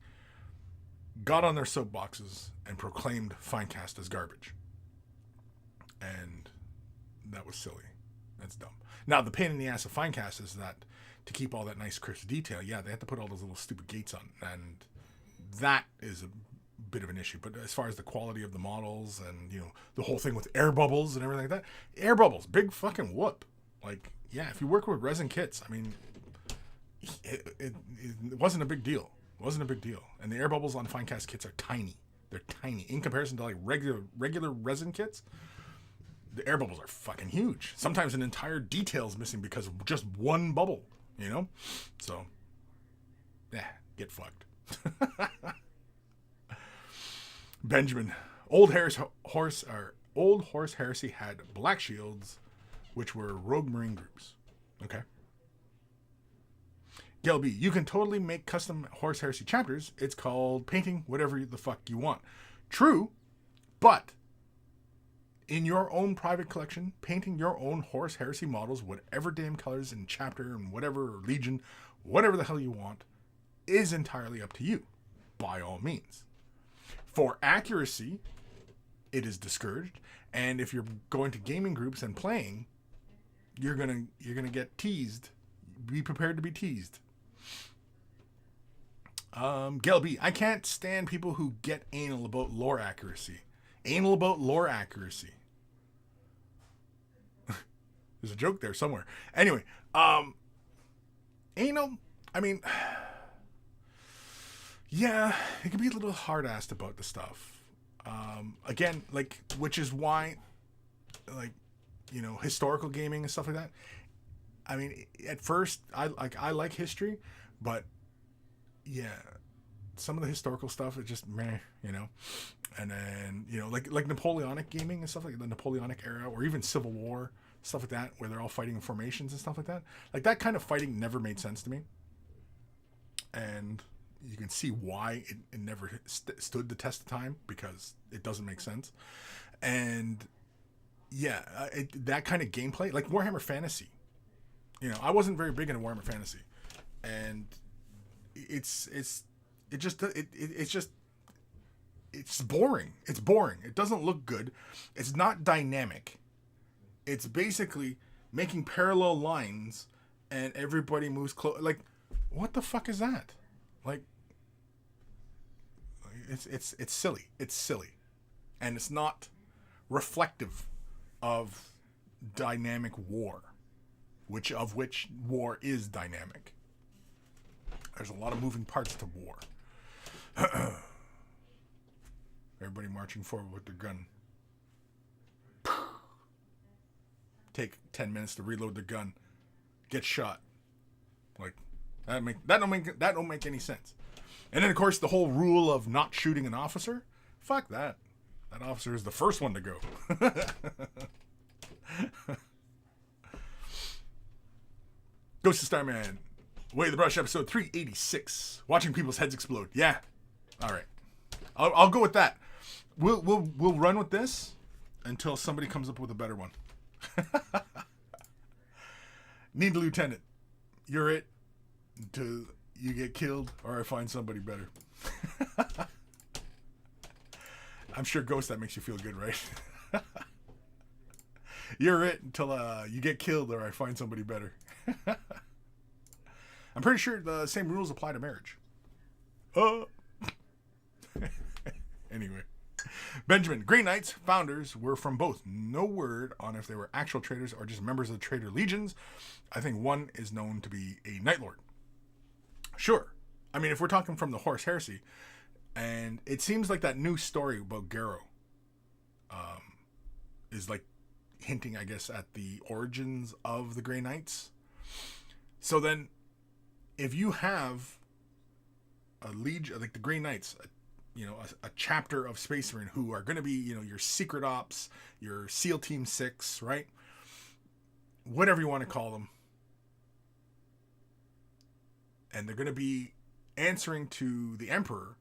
got on their soapboxes and proclaimed Finecast as garbage. And that was silly. That's dumb. Now, the pain in the ass of Finecast is that to keep all that nice crisp detail, yeah, they have to put all those little stupid gates on. And that is a bit of an issue. But as far as the quality of the models and, you know, the whole thing with air bubbles and everything like that, air bubbles, big fucking whoop. Like, yeah, if you work with resin kits, I mean, it wasn't a big deal. It wasn't a big deal. And the air bubbles on Finecast kits are tiny. They're tiny. In comparison to like regular resin kits, the air bubbles are fucking huge. Sometimes an entire detail's missing because of just one bubble, you know? So, yeah, get fucked. Benjamin, Old Horse Heresy had black shields, which were rogue marine groups. Okay. Gail B, you can totally make custom Horse Heresy chapters. It's called painting whatever the fuck you want. True, but in your own private collection, painting your own Horse Heresy models, whatever damn colors and chapter and whatever legion, whatever the hell you want, is entirely up to you, by all means. For accuracy, it is discouraged, and if you're going to gaming groups and playing, you're gonna get teased. Be prepared to be teased. Gail B, I can't stand people who get anal about lore accuracy. Anal about lore accuracy. There's a joke there somewhere. Anyway, anal, I mean, yeah, it can be a little hard-assed about the stuff. Again, like, which is why, like, you know, historical gaming and stuff like that. I mean, at first, I like history, but yeah, some of the historical stuff is just meh, you know. And then, you know, like Napoleonic gaming and stuff, like the Napoleonic era, or even Civil War, stuff like that, where they're all fighting in formations and stuff like that. Like, that kind of fighting never made sense to me. And you can see why it never stood the test of time, because it doesn't make sense. And yeah, that kind of gameplay, like Warhammer Fantasy. You know, I wasn't very big into Warhammer Fantasy, and it's boring. It's boring. It doesn't look good. It's not dynamic. It's basically making parallel lines, and everybody moves close. Like, what the fuck is that? Like, it's silly. It's silly, and it's not reflective of dynamic war. Which war is dynamic. There's a lot of moving parts to war. Everybody marching forward with their gun. Take 10 minutes to reload the gun. Get shot. Like, that don't make any sense. And then, of course, the whole rule of not shooting an officer. Fuck that. That officer is the first one to go. Ghost of Starman, Way of the Brush, episode 386. Watching people's heads explode. Yeah. All right. I'll go with that. We'll run with this until somebody comes up with a better one. Need a lieutenant. You're it until you get killed or I find somebody better. I'm sure, Ghost, that makes you feel good, right? You're it until you get killed or I find somebody better. I'm pretty sure the same rules apply to marriage. Anyway. Benjamin, Grey Knights founders were from both. No word on if they were actual traitors or just members of the traitor legions. I think one is known to be a Night Lord. Sure. I mean, if we're talking from the Horse Heresy, and it seems like that new story about Garrow is like hinting, I guess, at the origins of the Grey Knights. So then, if you have a legion, like the Grey Knights, a chapter of Space Marine who are going to be, your Secret Ops, your SEAL Team 6, right? Whatever you want to call them. And they're going to be answering to the Emperor,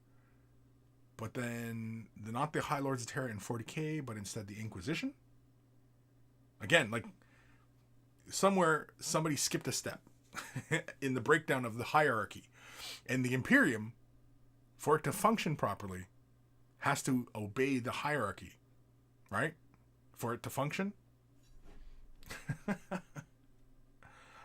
but then they're not the High Lords of Terra in 40k, but instead the Inquisition. Again, like, somewhere somebody skipped a step in the breakdown of the hierarchy. And the Imperium, for it to function properly, has to obey the hierarchy, right? For it to function.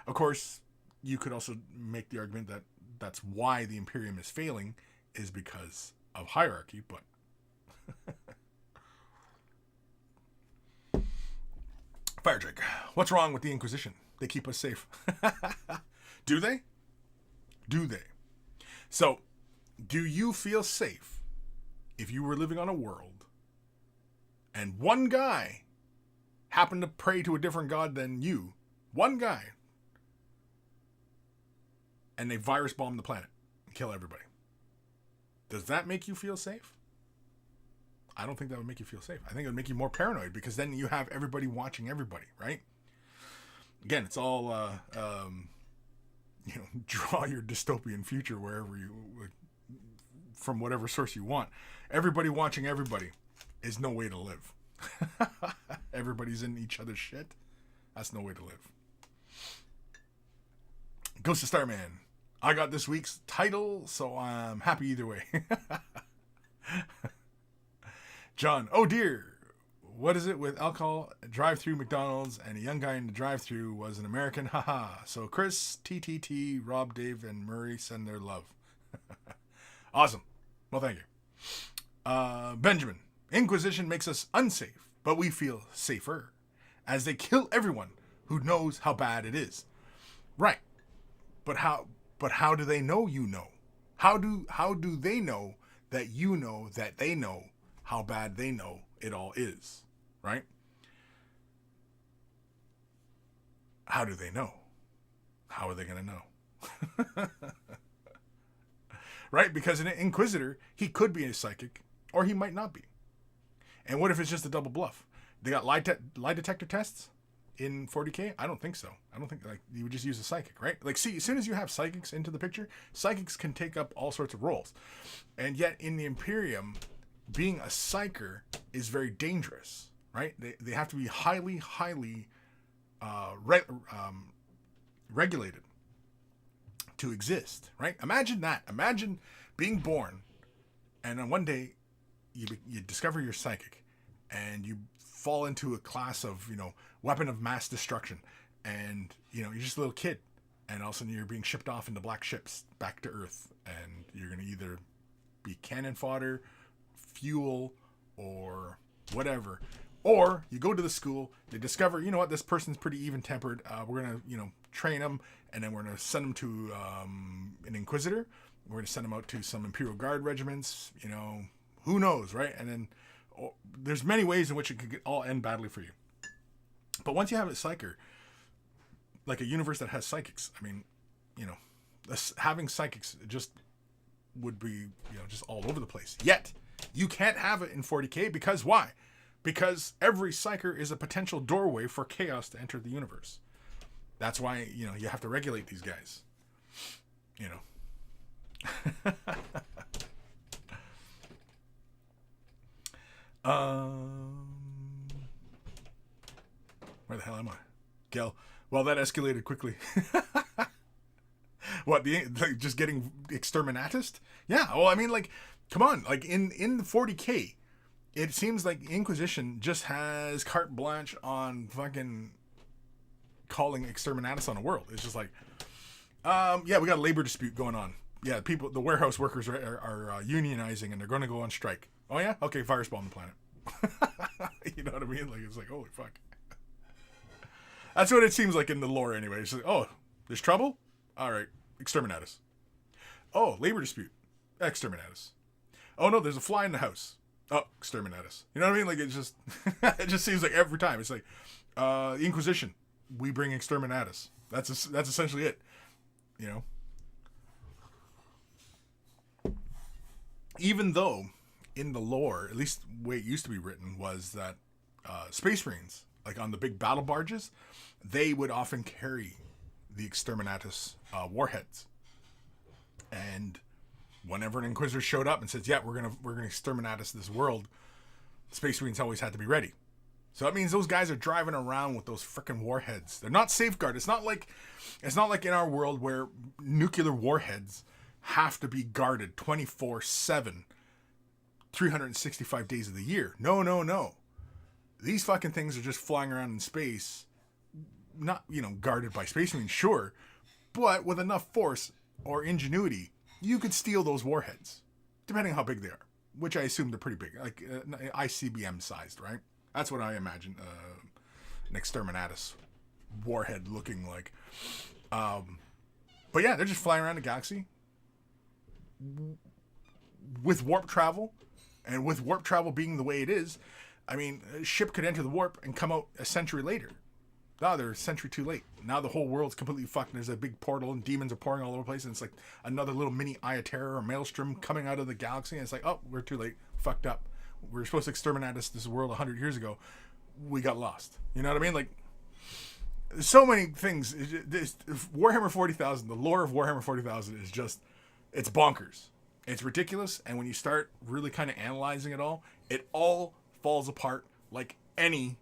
Of course, you could also make the argument that that's why the Imperium is failing, is because of hierarchy, but Firedrake, what's wrong with the Inquisition? They keep us safe. Do they? Do they? So, do you feel safe if you were living on a world and one guy happened to pray to a different god than you? One guy. And they virus bomb the planet and kill everybody. Does that make you feel safe? I don't think that would make you feel safe. I think it would make you more paranoid, because then you have everybody watching everybody, right? Again, it's all, draw your dystopian future wherever you, from whatever source you want. Everybody watching everybody is no way to live. Everybody's in each other's shit. That's no way to live. Ghost of Starman. I got this week's title, so I'm happy either way. John, oh dear, what is it with alcohol, drive-through McDonald's, and a young guy in the drive-through was an American? Haha. So Kris, TTT, Rob, Dave, and Murray send their love. Awesome. Well, thank you. Benjamin, Inquisition makes us unsafe, but we feel safer, as they kill everyone who knows how bad it is. Right. But how do they know you know? How do they know that you know that they know how bad they know it all is, right? How do they know? How are they going to know? Right? Because an Inquisitor, he could be a psychic, or he might not be. And what if it's just a double bluff? They got lie detector tests in 40K? I don't think so. I don't think, like, you would just use a psychic, right? Like, see, as soon as you have psychics into the picture, psychics can take up all sorts of roles. And yet, in the Imperium, being a psyker is very dangerous, right? They have to be highly regulated to exist, right? Imagine that. Imagine being born, and then one day you discover you're psychic, and you fall into a class of, weapon of mass destruction, and, you're just a little kid, and all of a sudden you're being shipped off into black ships back to Earth, and you're going to either be cannon fodder, fuel, or whatever. Or you go to the school, they discover, this person's pretty even-tempered. We're going to, train them, and then we're going to send them to an Inquisitor. We're going to send them out to some Imperial Guard regiments, who knows, right? And then there's many ways in which it could all end badly for you. But once you have a psyker, like a universe that has psychics, I mean, having psychics just would be, just all over the place. Yet, you can't have it in 40K, because why? Because every psyker is a potential doorway for chaos to enter the universe. That's why, you have to regulate these guys. Where the hell am I? Gel. Well, that escalated quickly. What, just getting exterminatus? Yeah, well, I mean, like, come on, like, in the 40K, it seems like Inquisition just has carte blanche on fucking calling exterminatus on a world. It's just like, yeah, we got a labor dispute going on. Yeah, the warehouse workers are unionizing, and they're going to go on strike. Oh, yeah? Okay, virus bomb the planet. You know what I mean? Like, it's like, holy fuck. That's what it seems like in the lore anyway. It's like, oh, there's trouble? All right, exterminatus. Oh, labor dispute. Exterminatus. Oh, no, there's a fly in the house. Oh, exterminatus. You know what I mean? Like, it just seems like every time. It's like, Inquisition, we bring exterminatus. That's essentially it. Even though, in the lore, at least the way it used to be written, was that Space Marines, like on the big battle barges, they would often carry the exterminatus warheads. And whenever an Inquisitor showed up and says, yeah, we're gonna exterminatus this world, Space Marines always had to be ready. So that means those guys are driving around with those freaking warheads. They're not safeguarded. It's not like in our world where nuclear warheads have to be guarded 24/7, 365 days of the year. No. These fucking things are just flying around in space, not, guarded by Space Marines, sure, but with enough force or ingenuity, you could steal those warheads, depending on how big they are, which I assume they're pretty big, like ICBM sized, right? That's what I imagine an Exterminatus warhead looking like. But yeah, they're just flying around the galaxy with warp travel, and with warp travel being the way it is, I mean, a ship could enter the warp and come out a century later. Now they're a century too late. Now the whole world's completely fucked, and there's a big portal, and demons are pouring all over the place, and it's like another little mini Eye of Terror or Maelstrom coming out of the galaxy, and it's like, oh, we're too late. Fucked up. We were supposed to exterminate this world 100 years ago. We got lost. You know what I mean? Like, so many things. Warhammer 40,000, the lore of Warhammer 40,000 is just, it's bonkers. It's ridiculous, and when you start really kind of analyzing it all falls apart like any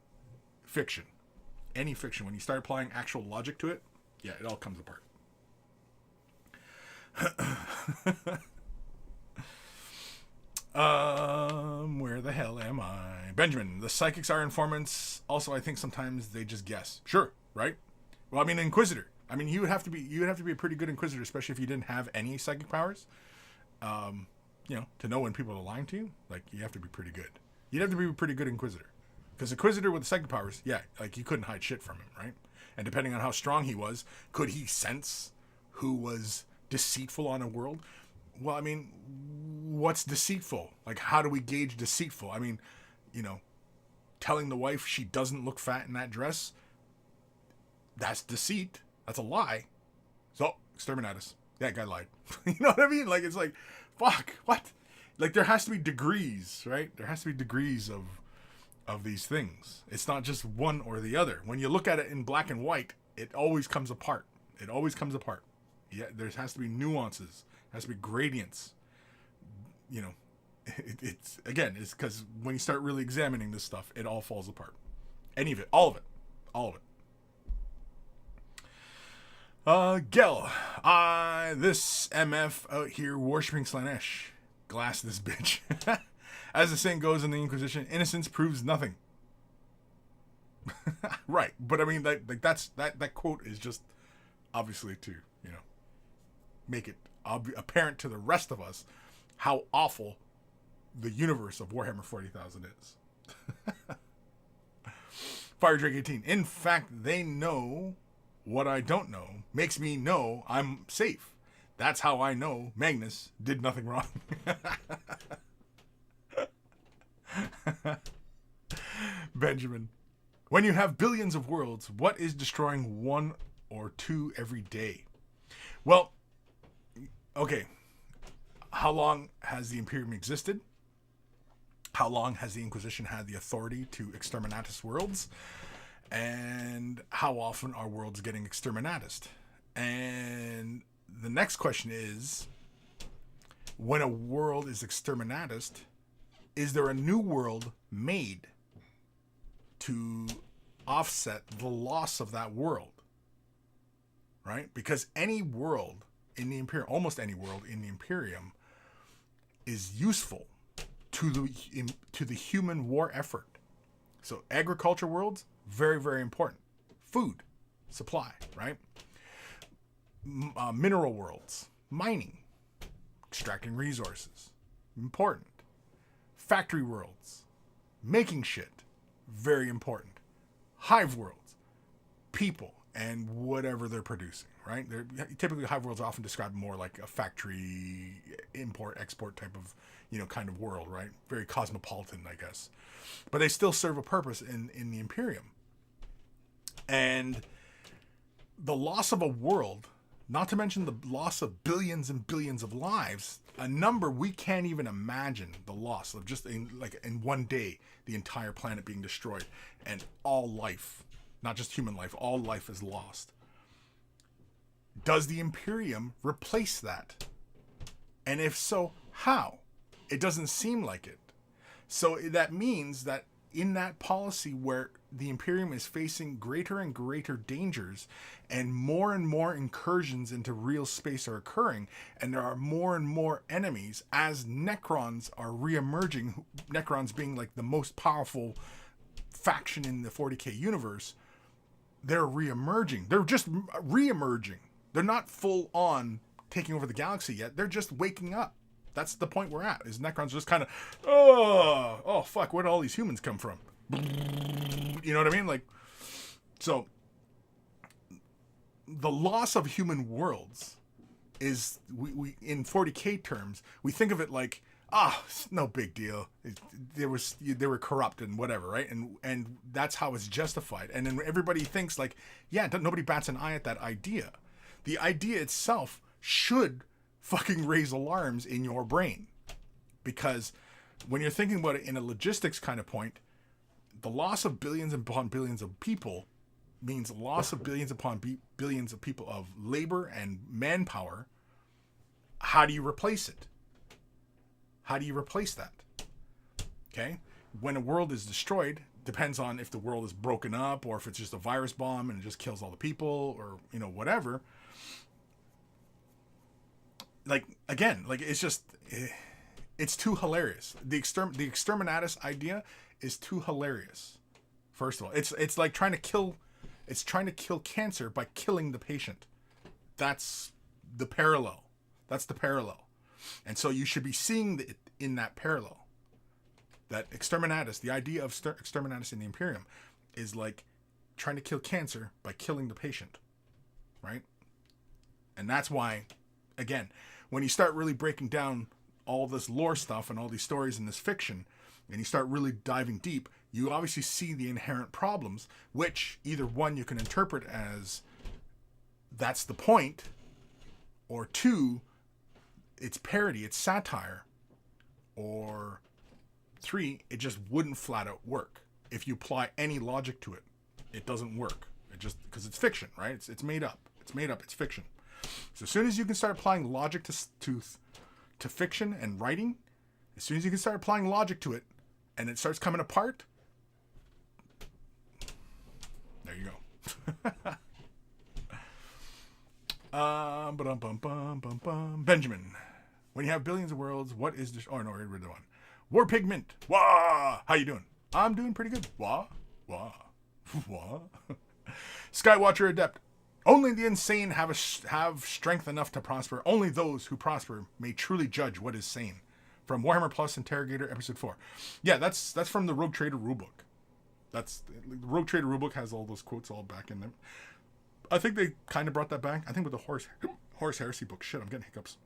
fiction. Any fiction. When you start applying actual logic to it, yeah, it all comes apart. Where the hell am I? Benjamin, the psychics are informants. Also, I think sometimes they just guess. Sure, right? Well, I mean, Inquisitor. I mean, you would have to be a pretty good Inquisitor, especially if you didn't have any psychic powers. To know when people are lying to you, like, you have to be pretty good. You'd have to be a pretty good Inquisitor. Because Inquisitor with the psychic powers, yeah, like, you couldn't hide shit from him, right? And depending on how strong he was, could he sense who was deceitful on a world? Well, I mean, what's deceitful? Like, how do we gauge deceitful? I mean, telling the wife she doesn't look fat in that dress, that's deceit. That's a lie. So, Exterminatus. That guy lied. You know what I mean? Like, it's like, fuck, what? Like, there has to be degrees, right? There has to be degrees of these things. It's not just one or the other. When you look at it in black and white, it always comes apart. It always comes apart. Yeah, there has to be nuances. There has to be gradients. It's because when you start really examining this stuff, it all falls apart. Any of it. All of it. All of it. Gel, this MF out here worshipping Slanesh. Glass this bitch. As the saying goes in the Inquisition, innocence proves nothing. Right, but I mean, that quote is just obviously to, make it apparent to the rest of us how awful the universe of Warhammer 40,000 is. Fire Drake 18. In fact, they know what I don't know makes me know I'm safe. That's how I know Magnus did nothing wrong. Benjamin. When you have billions of worlds, what is destroying one or two every day? Well, okay. How long has the Imperium existed? How long has the Inquisition had the authority to exterminatus worlds? And how often are worlds getting exterminatus? And the next question is, when a world is exterminatus, is there a new world made to offset the loss of that world? Right? Because any world in the Imperium, almost any world in the Imperium, is useful to the human war effort. So agriculture worlds, very, very important. Food, supply, right? Mineral worlds, mining, extracting resources, important. Factory worlds, making shit, very important. Hive worlds, people and whatever they're producing, right? Typically, hive worlds are often described more like a factory import-export type of, kind of world, right? Very cosmopolitan, I guess. But they still serve a purpose in the Imperium. And the loss of a world, not to mention the loss of billions and billions of lives, a number we can't even imagine the loss of just in one day, the entire planet being destroyed and all life, not just human life, all life is lost. Does the Imperium replace that? And if so, how? It doesn't seem like it. So that means that in that policy where the Imperium is facing greater and greater dangers and more incursions into real space are occurring, and there are more and more enemies as Necrons are reemerging, Necrons being like the most powerful faction in the 40k universe, they're re-emerging. They're just re-emerging. They're not full on taking over the galaxy yet. They're just waking up. That's the point we're at. Is Necrons just kind of, oh fuck, where did all these humans come from? You know what I mean? Like, so the loss of human worlds is, we in 40K terms, we think of it like, no big deal. They were corrupt and whatever, right? And that's how it's justified. And then everybody thinks like, yeah, nobody bats an eye at that idea. The idea itself should fucking raise alarms in your brain, because when you're thinking about it in a logistics kind of point, the loss of billions upon billions of people means loss of billions upon billions of people of labor and manpower. How do you replace it? How do you replace that? Okay? When a world is destroyed, depends on if the world is broken up or if it's just a virus bomb and it just kills all the people, or, you know, whatever. Like, again, like, it's just, it's too hilarious. The exterminatus idea is too hilarious. First of all, it's like trying to kill cancer by killing the patient. That's the parallel. And so you should be seeing it in that parallel. That exterminatus, the idea of exterminatus in the Imperium, is like trying to kill cancer by killing the patient. Right? And that's why, again, when you start really breaking down all this lore stuff and all these stories in this fiction, and you start really diving deep, you obviously see the inherent problems, which either one, you can interpret as that's the point, or two, it's parody, it's satire, or three, it just wouldn't flat out work. If you apply any logic to it, it doesn't work. It just, because it's fiction, right? It's made up. It's fiction. So as soon as you can start applying logic to fiction and writing, as soon as you can start applying logic to it, and it starts coming apart, there you go. Benjamin, when you have billions of worlds, what is this? Oh no, we're the one. War Pigment. Wah! How you doing? I'm doing pretty good. Wah, wah, wah. Skywatcher Adept. Only the insane have strength enough to prosper. Only those who prosper may truly judge what is sane. From Warhammer Plus Interrogator Episode 4. Yeah, that's from the Rogue Trader rulebook. The Rogue Trader rulebook has all those quotes all back in them. I think they kind of brought that back. I think with the Horus Heresy book. Shit, I'm getting hiccups.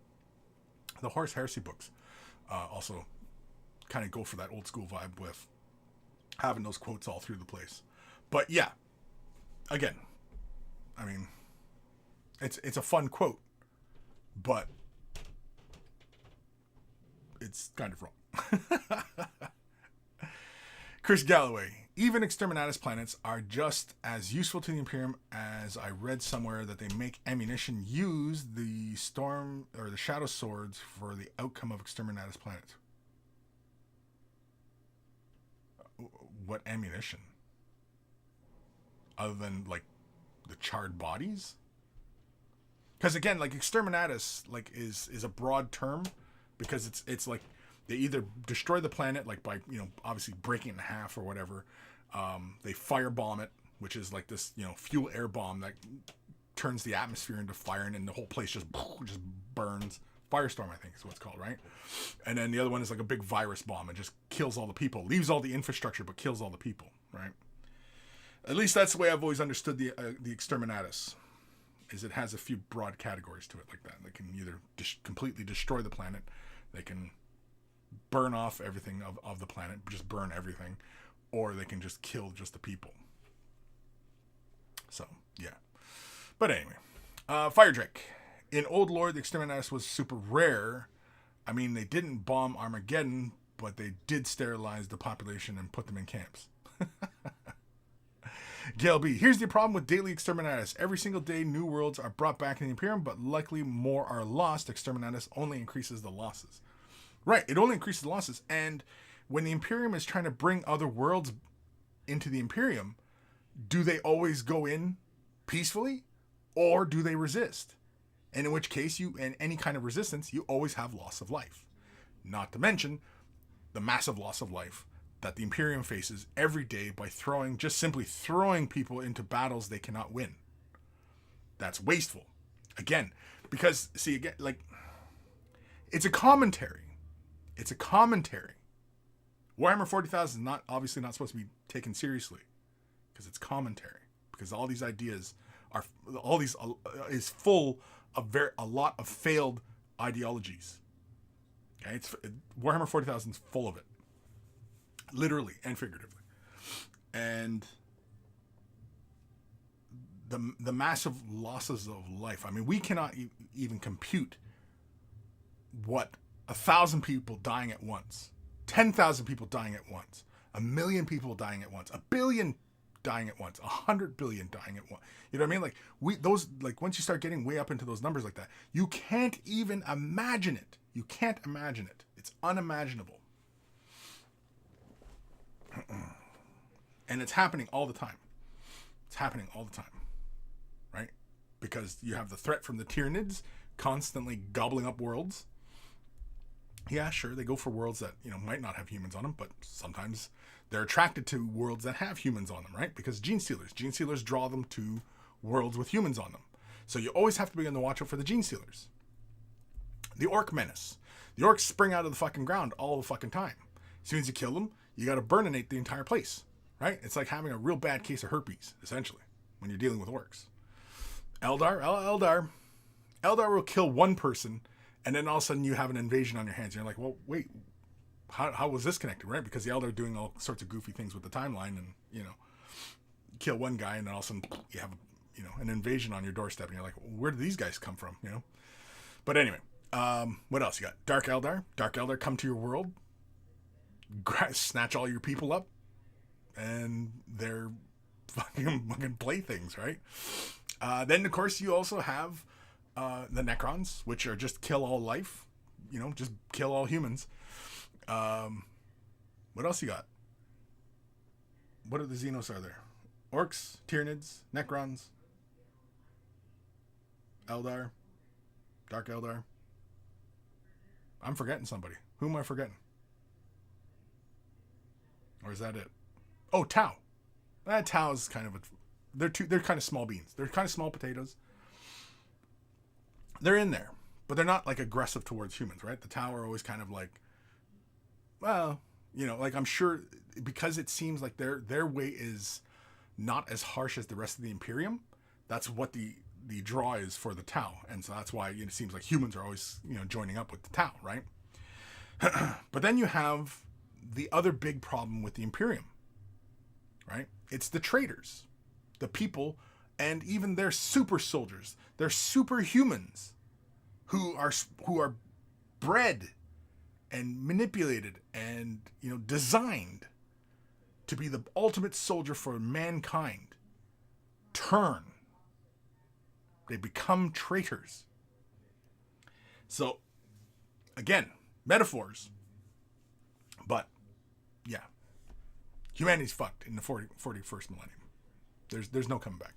The Horus Heresy books also kind of go for that old school vibe with having those quotes all through the place. But yeah, again, I mean, it's a fun quote, but it's kind of wrong. Chris Galloway. Even exterminatus planets are just as useful to the Imperium as I read somewhere that they make ammunition use the storm or the shadow swords for the outcome of exterminatus planets. What ammunition? Other than like the charred bodies? Because again, like exterminatus like is a broad term, because it's like they either destroy the planet like by, you know, obviously breaking it in half or whatever. They firebomb it, which is like this, you know, fuel air bomb that turns the atmosphere into fire, and then the whole place just burns. Firestorm, I think is what it's called, right? And then the other one is like a big virus bomb and just kills all the people, leaves all the infrastructure, but kills all the people, right? At least that's the way I've always understood the exterminatus, is it has a few broad categories to it like that. They can either completely destroy the planet, they can burn off everything of the planet, just burn everything, or they can just kill just the people. So, yeah. But anyway, Fire Drake. In Old Lore, the exterminatus was super rare. I mean, they didn't bomb Armageddon, but they did sterilize the population and put them in camps. Gail B. Here's the problem with daily exterminatus. Every single day, new worlds are brought back in the Imperium, but likely more are lost. Exterminatus only increases the losses. Right, it only increases the losses. And when the Imperium is trying to bring other worlds into the Imperium, do they always go in peacefully, or do they resist? And in which case, in any kind of resistance, you always have loss of life. Not to mention the massive loss of life that the Imperium faces every day by simply throwing people into battles they cannot win. That's wasteful. Again, because, see, again, like, it's a commentary. It's a commentary. Warhammer 40,000 is obviously not supposed to be taken seriously because it's commentary. Because all these ideas is full of a lot of failed ideologies. Okay, Warhammer 40,000 is full of it, literally and figuratively, and the massive losses of life. I mean, we cannot even compute what 1,000 people dying at once, 10,000 people dying at once, 1 million people dying at once, 1 billion dying at once, 100 billion dying at once. You know what I mean? Like once you start getting way up into those numbers like that, you can't even imagine it. You can't imagine it. It's unimaginable. And it's happening all the time. It's happening all the time. Right? Because you have the threat from the Tyranids constantly gobbling up worlds. Yeah, sure, they go for worlds that, might not have humans on them, but sometimes they're attracted to worlds that have humans on them, right? Because gene stealers draw them to worlds with humans on them. So you always have to be on the watch out for the gene stealers. The Orc Menace. The orcs spring out of the fucking ground all the fucking time. As soon as you kill them, you got to burninate the entire place, right? It's like having a real bad case of herpes, essentially, when you're dealing with orcs. Eldar will kill one person, and then all of a sudden you have an invasion on your hands. You're like, well, wait, how was this connected, right? Because the Eldar are doing all sorts of goofy things with the timeline, and, kill one guy, and then all of a sudden you have, an invasion on your doorstep, and you're like, where did these guys come from, But anyway, what else you got? Dark Eldar come to your world, snatch all your people up, and they're fucking playthings, right? Then, of course, you also have the Necrons, which are just kill all life, just kill all humans. What else you got? What are the Xenos are there? Orcs, Tyranids, Necrons, Eldar, Dark Eldar. I'm forgetting somebody. Who am I forgetting? Or is that it? Oh, Tau. Tau is kind of they're kind of small beans. They're kind of small potatoes. They're in there, but they're not like aggressive towards humans, right? The Tau are always kind of like, well, like I'm sure because it seems like their way is not as harsh as the rest of the Imperium. That's what the draw is for the Tau, and so that's why it seems like humans are always joining up with the Tau, right? But then you have the other big problem with the Imperium, right? It's the traitors, the people, and even their super soldiers, their superhumans, who are bred and manipulated and designed to be the ultimate soldier for mankind. They become traitors. So, again, metaphors. But, yeah. Humanity's fucked in the 41st millennium. There's no coming back.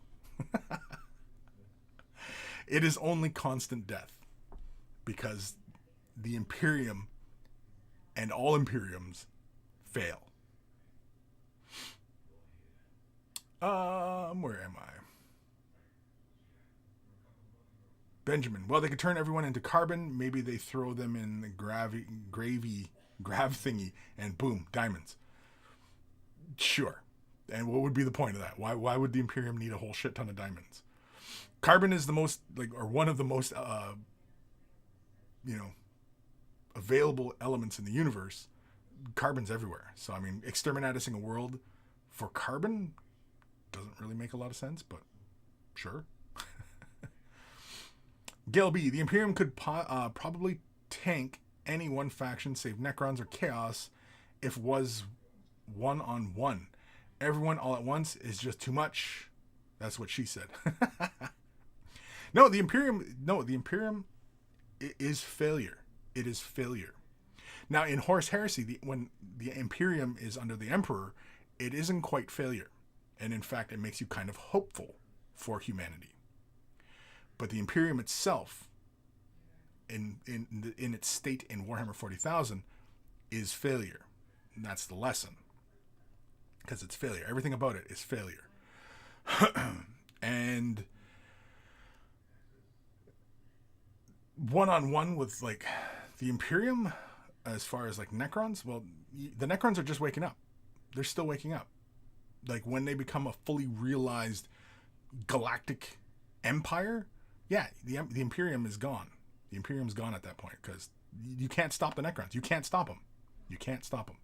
It is only constant death. Because the Imperium and all Imperiums fail. Where am I? Benjamin. Well, they could turn everyone into carbon. Maybe they throw them in the grav thingy, and boom, diamonds. Sure. And what would be the point of that? Why would the Imperium need a whole shit ton of diamonds? Carbon is the most, or one of the most, available elements in the universe. Carbon's everywhere. So, I mean, exterminating a world for carbon doesn't really make a lot of sense, but sure. Gail B. The Imperium could probably tank any one faction, save Necrons or Chaos, if was one-on-one. Everyone all at once is just too much. That's what she said. No, the Imperium is failure. It is failure. Now, in Horus Heresy, when the Imperium is under the Emperor, it isn't quite failure. And in fact, it makes you kind of hopeful for humanity. But the Imperium itself, in its state in Warhammer 40,000, is failure. And that's the lesson. because it's failure. Everything about it is failure. And one-on-one with like the Imperium, as far as like Necrons, well, the Necrons are just waking up. They're still waking up. Like when they become a fully realized galactic empire, yeah, the Imperium is gone. The Imperium's gone at that point, because you can't stop the Necrons. You can't stop them. You can't stop them.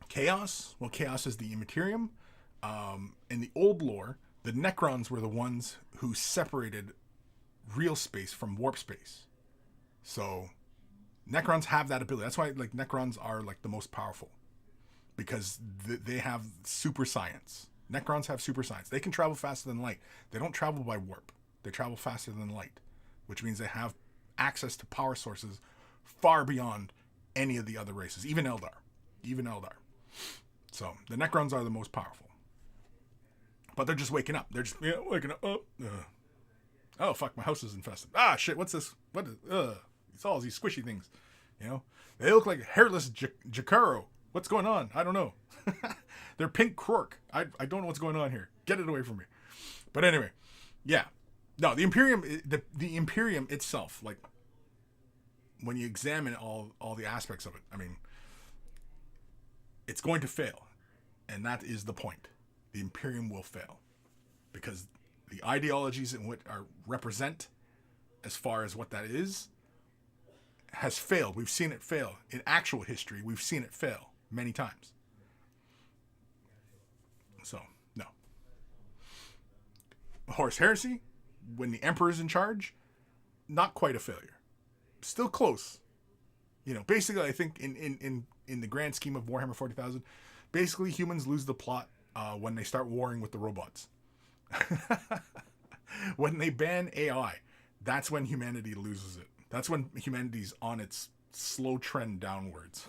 Chaos. Well, Chaos is the Immaterium. In the old lore, the Necrons were the ones who separated real space from warp space. So Necrons have that ability. That's why like Necrons are like the most powerful, because they have super science. Necrons have super science. They can travel faster than light. They don't travel by warp. They travel faster than light, which means they have access to power sources far beyond any of the other races, even Eldar. So the Necrons are the most powerful. But they're just waking up. They're just waking up. Oh, fuck, my house is infested. Ah, shit, what's this? What is, it's all these squishy things, you know? They look like hairless Jakaro. What's going on? I don't know. They're pink Krork. I don't know what's going on here. Get it away from me. But anyway, yeah. No, the Imperium, the Imperium itself, like, when you examine all the aspects of it, I mean, it's going to fail. And that is the point. The Imperium will fail. Because the ideologies in what are represent, as far as what that is, has failed. We've seen it fail. In actual history, we've seen it fail many times. So, no. Horus Heresy, when the Emperor's in charge, not quite a failure. Still close. You know, basically, I think in the grand scheme of Warhammer 40,000, basically humans lose the plot when they start warring with the robots. When they ban AI, that's when humanity loses it. That's when humanity's on its slow trend downwards.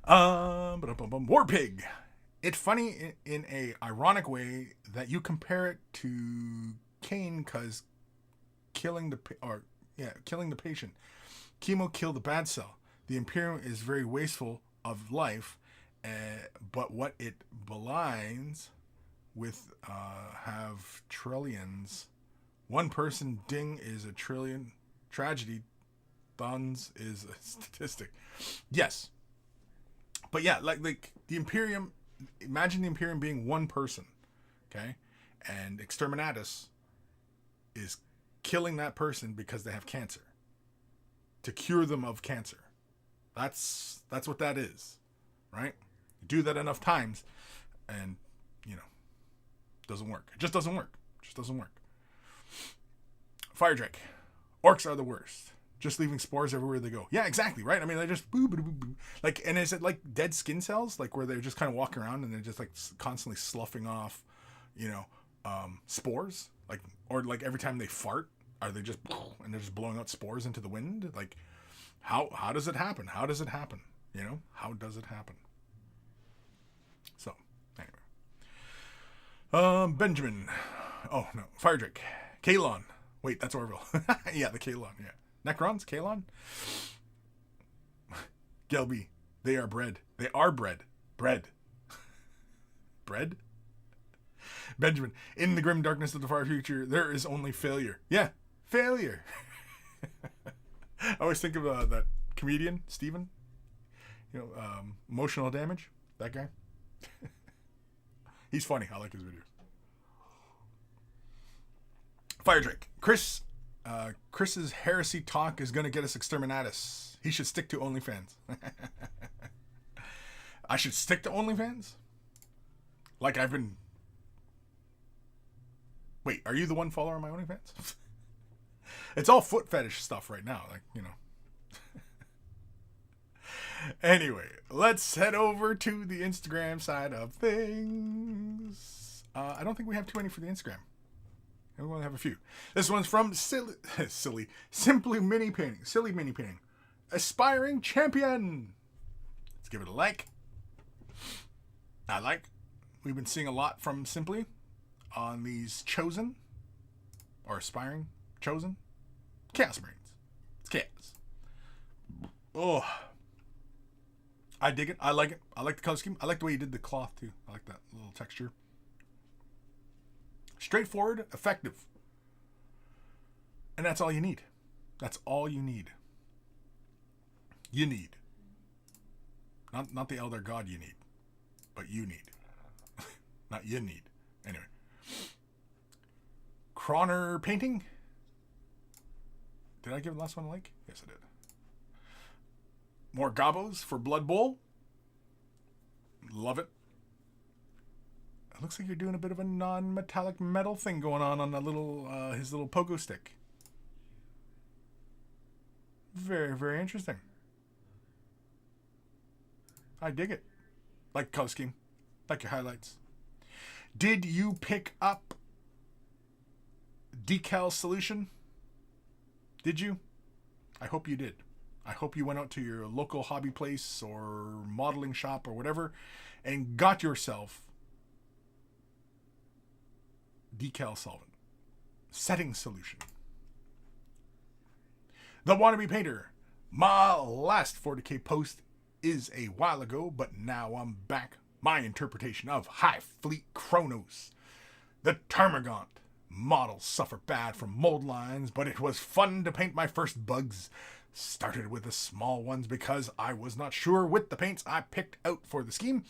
Warpig. It's funny in a ironic way that you compare it to Cain, because killing the patient. Chemo killed the bad cell. The Imperium is very wasteful of life, but what it belies with have trillions. One person ding is a trillion. Tragedy tons is a statistic. Yes. But yeah, like the Imperium, imagine the Imperium being one person, okay? And Exterminatus is killing that person because they have cancer. To cure them of cancer. That's what that is, right? You do that enough times and, you know, doesn't work. It just doesn't work. Fire Drake. Orcs are the worst. Just leaving spores everywhere they go. Yeah, exactly, right? I mean, they just boo, boo, boo, boo. Like, and is it like dead skin cells? Like, where they're just kind of walking around and they're just like constantly sloughing off, you know, spores? Like, or like every time they fart, are they just, and they're just blowing out spores into the wind? Like, how does it happen? How does it happen? You know, how does it happen? So, anyway. Benjamin. Oh, no. Fire Drake. Kalon. Wait, that's Orville. Yeah, the Kalon, yeah. Necrons? Kalon? Gelby. They are bread. They are bread. Bread. Bread? Benjamin. In the grim darkness of the far future, there is only failure. Yeah, failure. I always think of that comedian, Steven. You know, Emotional Damage. That guy. He's funny. I like his videos. Fire Drake. Chris's heresy talk is going to get us Exterminatus. He should stick to OnlyFans. I should stick to OnlyFans? Like I've been... Wait, are you the one follower on my OnlyFans? It's all foot fetish stuff right now. Like, you know. Anyway, let's head over to the Instagram side of things. I don't think we have too many for the Instagram. We only have a few. This one's from Simply Mini Painting. Silly Mini Painting. Aspiring Champion. Let's give it a like. I like. We've been seeing a lot from Simply on these chosen or aspiring chosen Chaos Marines. It's chaos. Oh, I dig it. I like it. I like the color scheme. I like the way you did the cloth too. I like that little texture. Straightforward, effective. And that's all you need. That's all you need. You need. Not the elder god you need. But you need. Not you need. Anyway. Croner painting. Did I give the last one a like? Yes, I did. More gobos for Blood Bowl. Love it. It looks like you're doing a bit of a non-metallic metal thing going on the little his little pogo stick. Very, very interesting. I dig it. Like color scheme. Like your highlights. Did you pick up Decal Solution? Did you? I hope you did. I hope you went out to your local hobby place or modeling shop or whatever and got yourself decal solvent. Setting solution. The Wannabe Painter. My last 40k post is a while ago, but now I'm back. My interpretation of High Fleet Chronos. The Termagant. Models suffer bad from mold lines, but it was fun to paint my first bugs. Started with the small ones because I was not sure with the paints I picked out for the scheme.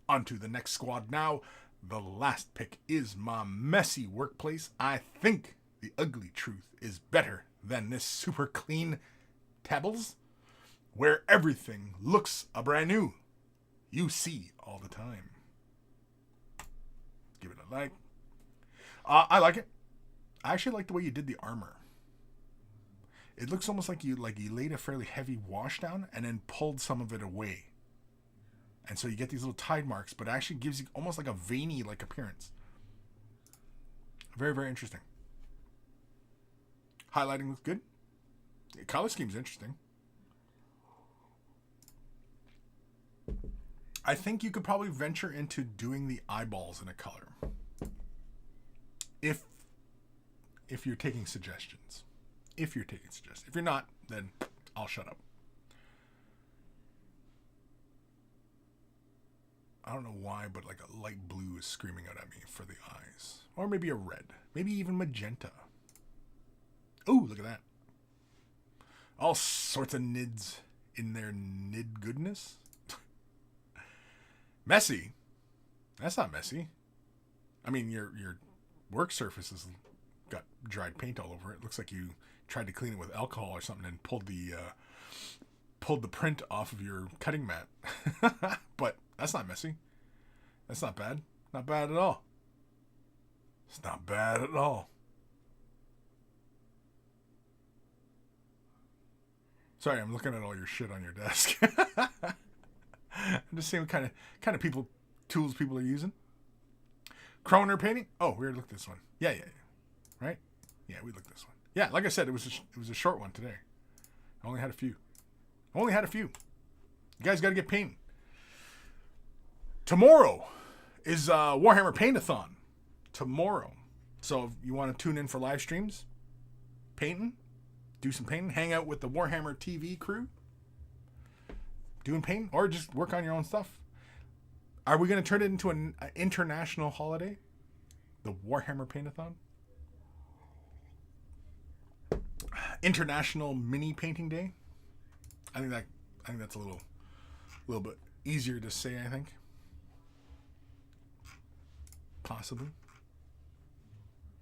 On to the next squad now. The last pick is my messy workplace. I think the ugly truth is better than this super clean tables, where everything looks a brand new. You see all the time. Give it a like. I like it. I actually like the way you did the armor. It looks almost like you laid a fairly heavy wash down and then pulled some of it away. And so you get these little tide marks, but it actually gives you almost like a veiny like appearance. Very, very interesting. Highlighting looks good. The color scheme's interesting. I think you could probably venture into doing the eyeballs in a color. If you're taking suggestions. If you're taking suggestions. If you're not, then I'll shut up. I don't know why, but like a light blue is screaming out at me for the eyes. Or maybe a red. Maybe even magenta. Ooh, look at that. All sorts of nids in their nid goodness. Messy? That's not messy. I mean, your work surface has got dried paint all over it. Looks like you tried to clean it with alcohol or something and pulled the print off of your cutting mat. But that's not messy. That's not bad. Not bad at all. It's not bad at all. Sorry, I'm looking at all your shit on your desk. I'm just seeing what kind of tools people are using. Croner painting. Oh, we already looked at this one. Yeah. Right? Yeah, we looked at this one. Yeah, like I said, it was a short one today. I only had a few. You guys got to get painting. Tomorrow is Warhammer Paint-a-thon. Tomorrow. So if you want to tune in for live streams, painting, do some painting, hang out with the Warhammer TV crew, doing painting, or just work on your own stuff. Are we going to turn it into an international holiday? The Warhammer Paint-a-thon? International Mini Painting Day? I think that's a little bit easier to say, I think. Possibly.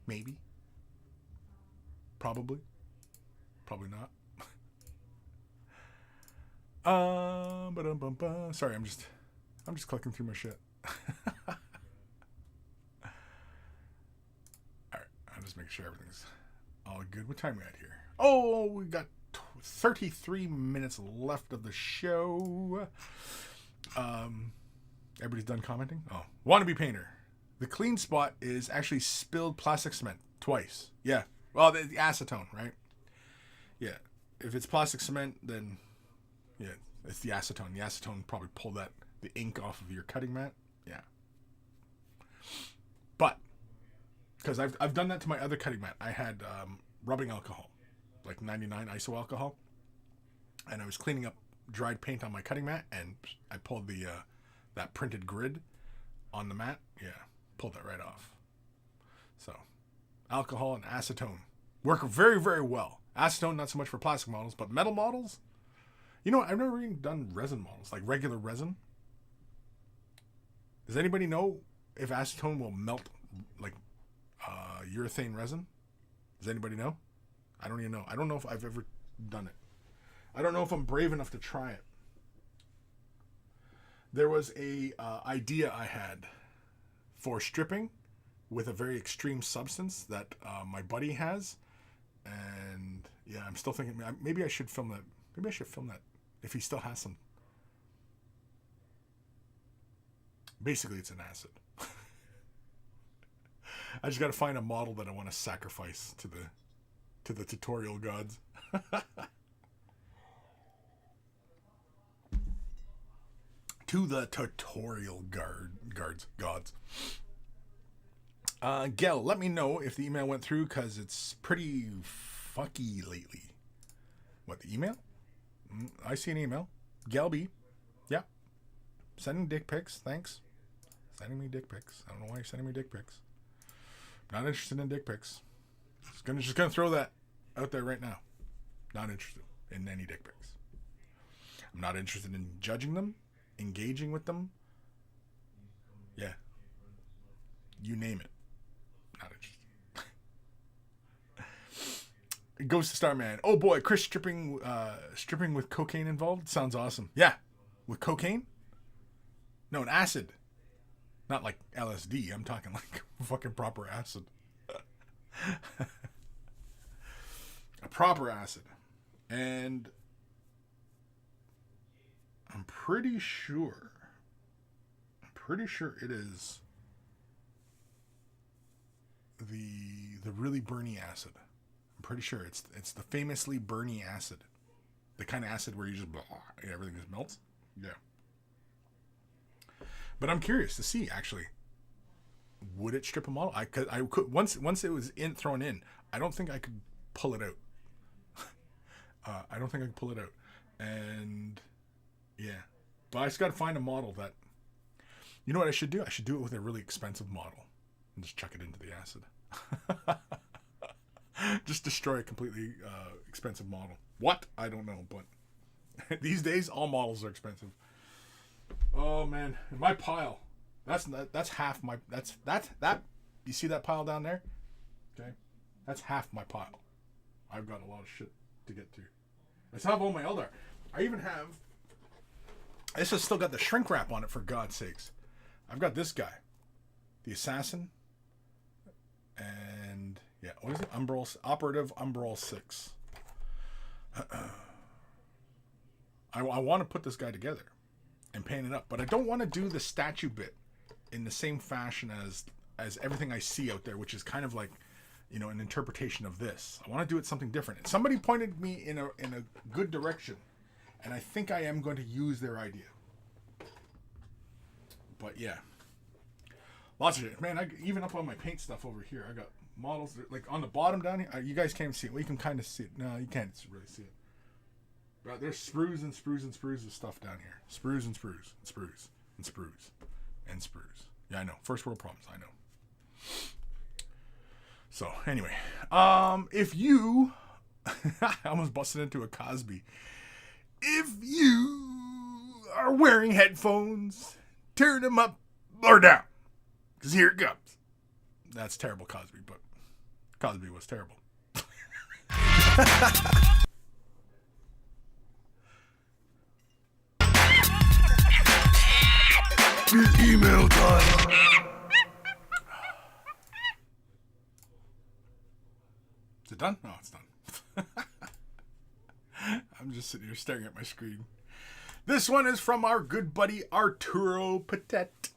Maybe. Probably. Probably not. Sorry, I'm just clicking through my shit. Alright, I'll just make sure everything's all good. What time are we at here? Oh, we got 33 minutes left of the show. Everybody's done commenting? Oh, Wannabe Painter. The clean spot is actually spilled plastic cement twice. Yeah. Well, the acetone, right? Yeah. If it's plastic cement, then yeah, it's the acetone. The acetone probably pulled the ink off of your cutting mat. Yeah. But because I've done that to my other cutting mat. I had rubbing alcohol, like 99 iso alcohol, and I was cleaning up dried paint on my cutting mat, and I pulled the that printed grid on the mat. Yeah, pulled that right off. So, alcohol and acetone work very, very well. Acetone, not so much for plastic models, but metal models. You know what? I've never even done resin models, like regular resin. Does anybody know if acetone will melt like urethane resin? Does anybody know? I don't even know. I don't know if I've ever done it. I don't know if I'm brave enough to try it. There was a idea I had for stripping with a very extreme substance that my buddy has, and yeah, I'm still thinking maybe I should film that. Maybe I should film that if he still has some. Basically, it's an acid. I just got to find a model that I want to sacrifice to the tutorial gods. To the tutorial gods. Gail, let me know if the email went through, because it's pretty fucky lately. What, the email? I see an email. Gail B. Yeah. Sending dick pics. Thanks. Sending me dick pics. I don't know why you're sending me dick pics. Not interested in dick pics. Just gonna throw that out there right now. Not interested in any dick pics. I'm not interested in judging them, engaging with them. Yeah. You name it. Not interested. It goes to Starman. Oh boy, Kris stripping with cocaine involved? Sounds awesome. Yeah. With cocaine? No, an acid. Not like LSD. I'm talking like fucking proper acid. A proper acid. And I'm pretty sure it is the really burny acid. I'm pretty sure it's the famously burny acid. The kind of acid where you just everything just melts. Yeah. But I'm curious to see, actually, would it strip a model? I could once it was thrown in. I don't think I could pull it out. I don't think I could pull it out, and yeah. But I just got to find a model that. You know what I should do? I should do it with a really expensive model and just chuck it into the acid. Just destroy a completely expensive model. What? I don't know, but these days all models are expensive. Oh man, my pile. That's half my. That's that. You see that pile down there? Okay, that's half my pile. I've got a lot of shit to get to. I still have all my Eldar. I even have. This has still got the shrink wrap on it, for God's sakes. I've got this guy, the assassin, and yeah, what is it? Umbral Operative Umbral 6. I want to put this guy together and paint it up, but I don't want to do the statue bit in the same fashion as everything I see out there, which is kind of like, you know, an interpretation of this. I want to do it something different. And somebody pointed me in a good direction, and I think I am going to use their idea. But yeah, lots of it, man. Even up on my paint stuff over here, I got models that, like on the bottom down here. You guys can't see it. Well, you can kind of see it. No, you can't really see it. But there's sprues and sprues and sprues of stuff down here. Sprues and sprues and sprues and sprues and sprues. Yeah, I know. First world problems. I know. So anyway, if you, I almost busted into a Cosby. If you are wearing headphones, turn them up or down, because here it comes. That's terrible, Cosby, but Cosby was terrible. It's email time. Is it done? No, it's done. I'm just sitting here staring at my screen. This one is from our good buddy Arturo Patet.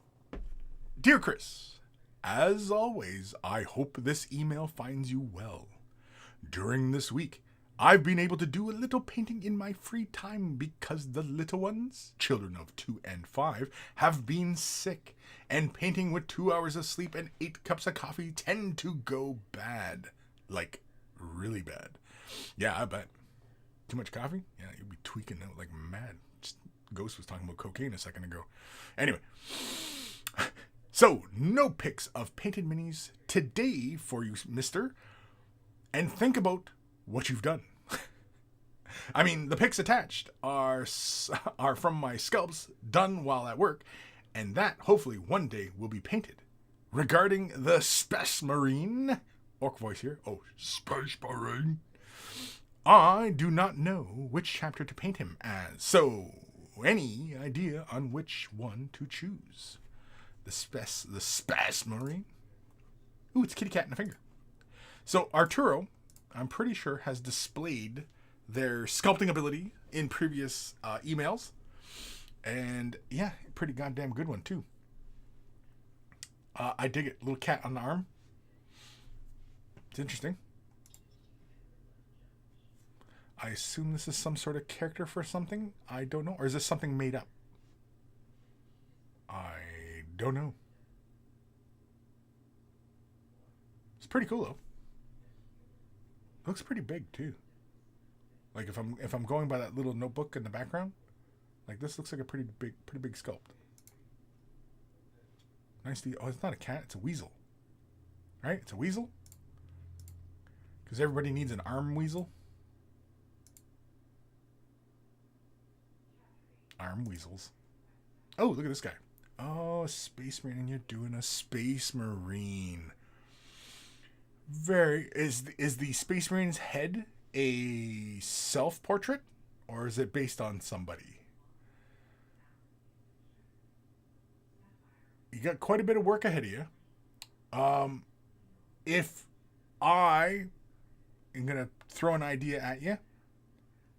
Dear Kris, as always, I hope this email finds you well. During this week, I've been able to do a little painting in my free time because the little ones, children of 2 and 5, have been sick, and painting with 2 hours of sleep and 8 cups of coffee tend to go bad. Like, really bad. Yeah, I bet. Too much coffee? Yeah, you'd be tweaking out like mad. Just, Ghost was talking about cocaine a second ago. Anyway. So, no pics of painted minis today for you, mister. And think about what you've done. I mean, the pics attached are from my sculpts done while at work, and that hopefully one day will be painted. Regarding the Space Marine, Orc voice here. Oh, Space Marine. I do not know which chapter to paint him as, so any idea on which one to choose? The Space Marine. Ooh, it's a kitty cat and a finger. So Arturo, I'm pretty sure, has displayed their sculpting ability in previous emails. And yeah, pretty goddamn good one too. I dig it. Little cat on the arm. It's interesting. I assume this is some sort of character for something. I don't know. Or is this something made up? I don't know. It's pretty cool though. Looks pretty big too. Like if I'm going by that little notebook in the background, like this looks like a pretty big sculpt. Nice. Oh, it's not a cat. It's a weasel. Right? It's a weasel. Because everybody needs an arm weasel. Arm weasels. Oh, look at this guy. Oh, a Space Marine, and you're doing a Space Marine. Is the Space Marine's head a self-portrait, or is it based on somebody? You got quite a bit of work ahead of you. If I am gonna throw an idea at you,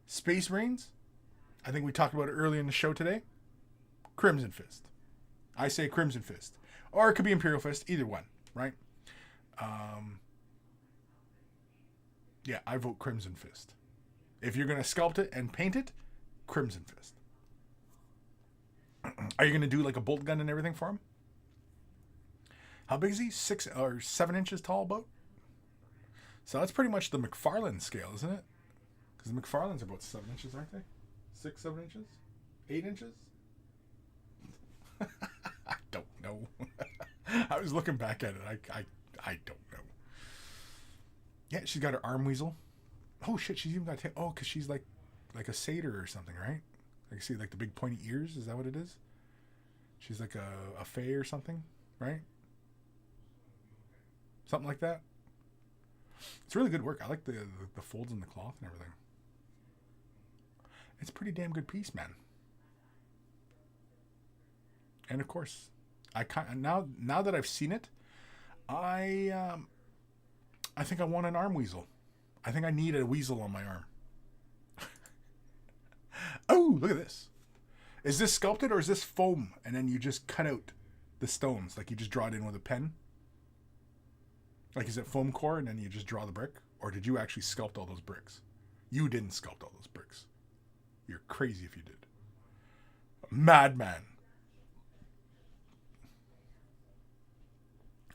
Space Marines, I think we talked about it earlier in the show today. Crimson Fist. I say Crimson Fist. Or it could be Imperial Fist. Either one, right? Yeah, I vote Crimson Fist. If you're going to sculpt it and paint it, Crimson Fist. Are you going to do like a bolt gun and everything for him? How big is he? 6 or 7 inches tall about? So that's pretty much the McFarlane scale, isn't it? Because the McFarlanes are about 7 inches, aren't they? 6, 7 inches? 8 inches? I don't know. I was looking back at it. I don't know. Yeah, she's got her arm weasel. Oh shit, she's even got because she's like a satyr or something, right? I can see like the big pointy ears. Is that what it is? She's like a fae or something, right? Something like that. It's really good work. I like the folds in the cloth and everything. It's a pretty damn good piece, man. And of course, now that I've seen it, I think I want an arm weasel. I think I need a weasel on my arm. Oh, look at this. Is this sculpted or is this foam? And then you just cut out the stones, like you just draw it in with a pen? Like, is it foam core and then you just draw the brick? Or did you actually sculpt all those bricks? You didn't sculpt all those bricks. You're crazy if you did. Madman.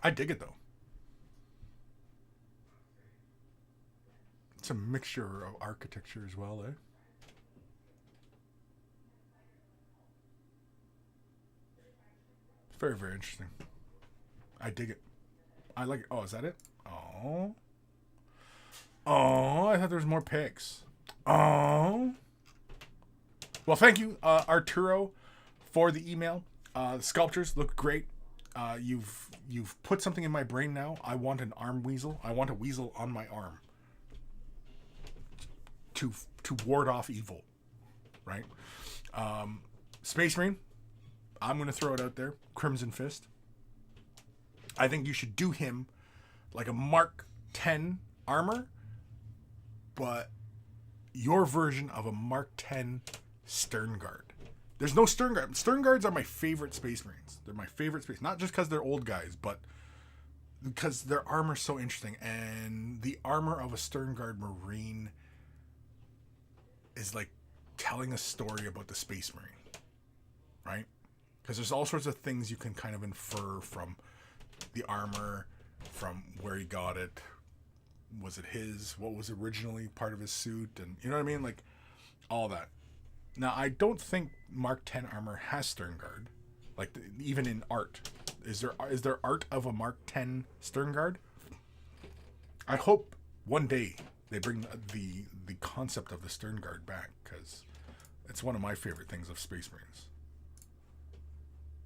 I dig it though. It's a mixture of architecture as well, eh? Very, very interesting. I dig it. I like it. Oh, is that it? Oh. Oh, I thought there was more pics. Oh. Well, thank you, Arturo, for the email. The sculptures look great. You've put something in my brain now. I want an arm weasel. I want a weasel on my arm to ward off evil, right? Space Marine, I'm going to throw it out there. Crimson Fist. I think you should do him like a Mark 10 armor, but your version of a Mark 10 Stern Guard. There's no Stern Guard. Stern Guards are my favorite Space Marines. They're my favorite space, not just because they're old guys, but because their armor's so interesting. And the armor of a Stern Guard Marine is like telling a story about the Space Marine, right? Because there's all sorts of things you can kind of infer from the armor, from where he got it. Was it his? What was originally part of his suit? And you know what I mean? Like, all that. Now, I don't think Mark 10 armor has stern guard. Like, even in art. Is there art of a Mark 10 stern guard? I hope one day they bring the concept of the stern guard back, because it's one of my favorite things of Space Marines.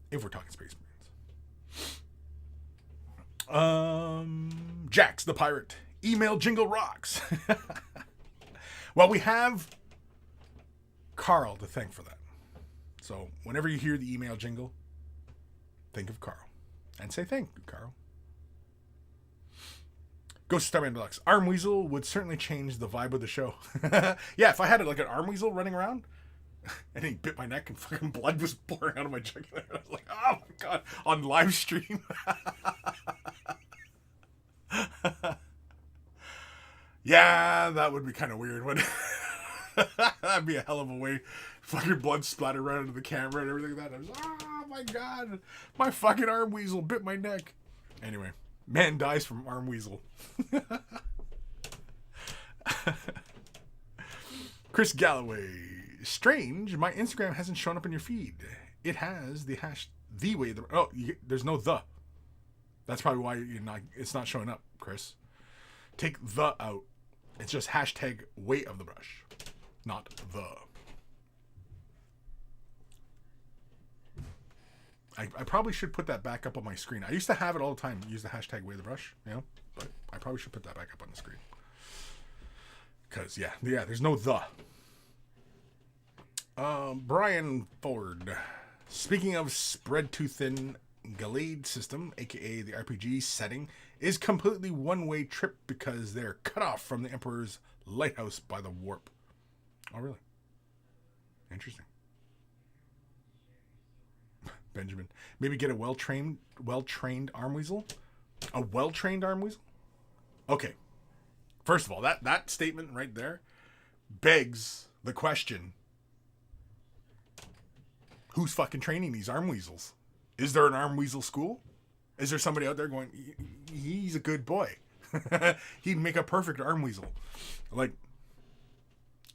If we're talking Space Marines. Jax the Pirate. Email jingle rocks. Well, we have Carl to thank for that. So whenever you hear the email jingle, think of Carl. And say thank you, Carl. Ghost Starman Deluxe. Arm Weasel would certainly change the vibe of the show. Yeah, if I had like an Arm Weasel running around and he bit my neck and fucking blood was pouring out of my jugular, I was like, oh my god, on live stream. Yeah, that would be kind of weird, wouldn't it? That'd be a hell of a way. Fucking blood splattered right into the camera and everything like that. I was like, oh my god, my fucking Arm Weasel bit my neck. Anyway, man dies from Arm Weasel. Chris Galloway. Strange, my Instagram hasn't shown up in your feed. It has the hash the way. There's no the. That's probably why it's not showing up, Chris. Take the out. It's just hashtag weight of the brush, not the. I probably should put that back up on my screen. I used to have it all the time. Use the hashtag weight of the brush, but I probably should put that back up on the screen. Because, yeah, there's no the. Brian Ford. Speaking of spread too thin, Gallade system, aka the RPG setting, is completely one-way trip because they're cut off from the Emperor's lighthouse by the warp. Oh, really? Interesting. Benjamin. Maybe get a well-trained Arm Weasel? A well-trained Arm Weasel? Okay. First of all, that statement right there begs the question, who's fucking training these Arm Weasels? Is there an Arm Weasel school? Is there somebody out there going, he's a good boy. He'd make a perfect Arm Weasel. Like,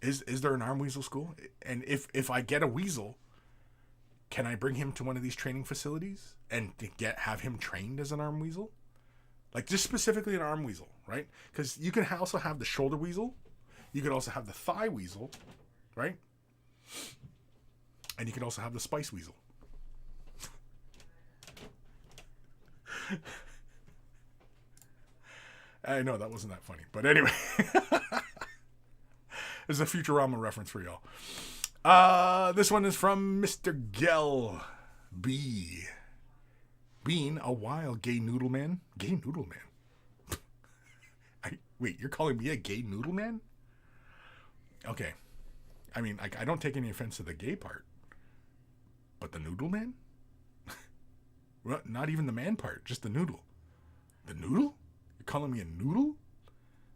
is there an Arm Weasel school? And if I get a Weasel, can I bring him to one of these training facilities and have him trained as an Arm Weasel? Like, just specifically an Arm Weasel, right? Because you can also have the Shoulder Weasel. You could also have the Thigh Weasel, right? And you can also have the Spice Weasel. I know that wasn't that funny, but anyway. There's a Futurama reference for y'all. This one is from Mr. Gell B. Being a wild gay noodle man? Gay noodle man? Wait, you're calling me a gay noodle man? Okay. I mean, I don't take any offense to the gay part. But the noodle man? Well, not even the man part, just the noodle. The noodle? You're calling me a noodle?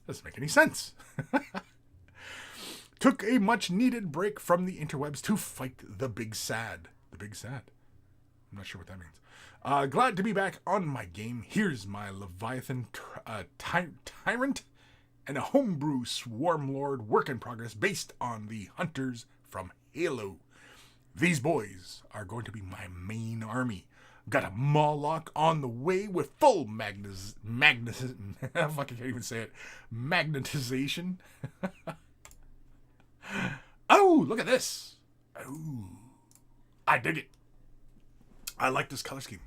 Doesn't make any sense. Took a much needed break from the interwebs to fight the big sad. The big sad? I'm not sure what that means. Glad to be back on my game. Here's my Leviathan Tyrant and a homebrew Swarm Lord work in progress based on the hunters from Halo. These boys are going to be my main army. Got a Moloch on the way with full magnetism. I fucking can't even say it. Magnetization. Oh, look at this. Oh, I dig it. I like this color scheme.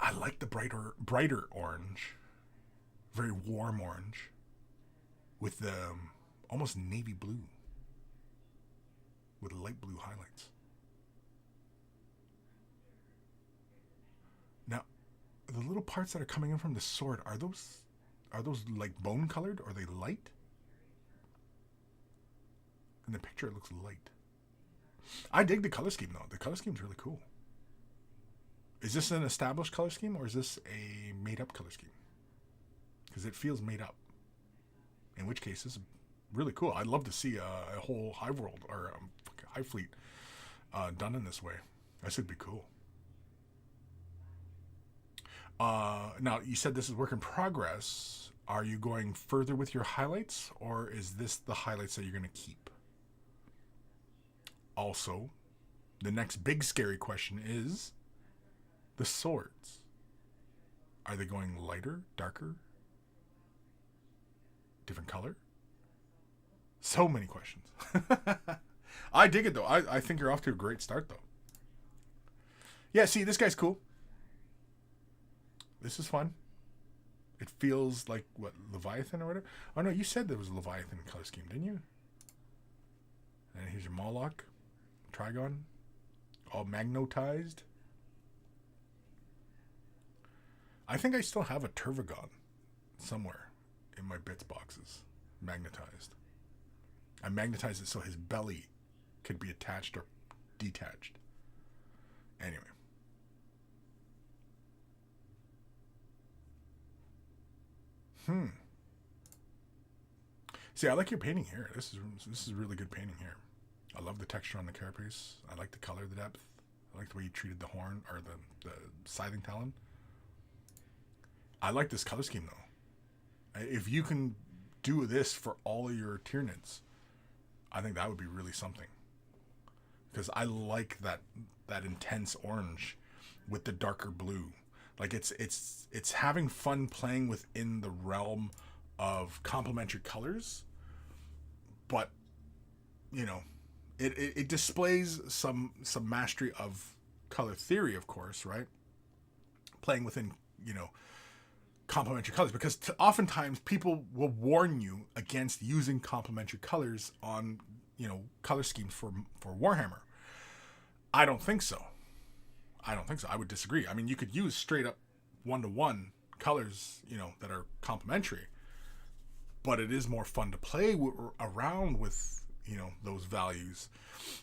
I like the brighter orange. Very warm orange. With the almost navy blue. With light blue highlights. Now, the little parts that are coming in from the sword, are those like bone colored, or are they light? In the picture it looks light. I dig the color scheme though. The color scheme's really cool. Is this an established color scheme, or is this a made up color scheme? Because it feels made up. In which case, it's really cool. I'd love to see a whole Hive World or Hive Fleet done in this way. This would be cool. Now, you said this is work in progress. Are you going further with your highlights, or is this the highlights that you're going to keep? Also, the next big scary question is the swords. Are they going lighter, darker, different color? So many questions. I dig it, though. I think you're off to a great start, though. Yeah, see, this guy's cool. This is fun. It feels like, what, Leviathan or whatever? Oh, no, you said there was a Leviathan color scheme, didn't you? And here's your Moloch, Trigon, all magnetized. I think I still have a Turvagon somewhere in my bits boxes, magnetized. I magnetized it so his belly could be attached or detached. Anyway. See, I like your painting here. This is really good painting here. I love the texture on the carapace. I like the color, the depth. I like the way you treated the horn, or the scything talon. I like this color scheme, though. If you can do this for all of your Tyranids, I think that would be really something. Because I like that intense orange with the darker blue. Like it's having fun playing within the realm of complementary colors, but you know, it displays some mastery of color theory, of course, right? Playing within, you know, complementary colors, because oftentimes people will warn you against using complementary colors on, you know, color schemes for Warhammer. I don't think so. I would disagree. I mean, you could use straight up 1-to-1 colors, you know, that are complementary, but it is more fun to play around with, you know, those values.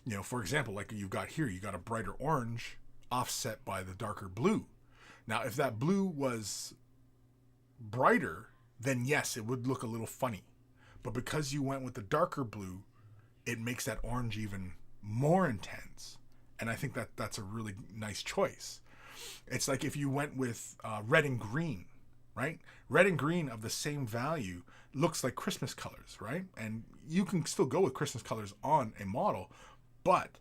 You know, for example, like you've got here, you got a brighter orange offset by the darker blue. Now, if that blue was brighter, then yes, it would look a little funny. But because you went with the darker blue, it makes that orange even more intense. And I think that's a really nice choice. It's like if you went with red and green, right? Red and green of the same value looks like Christmas colors, right? And you can still go with Christmas colors on a model, but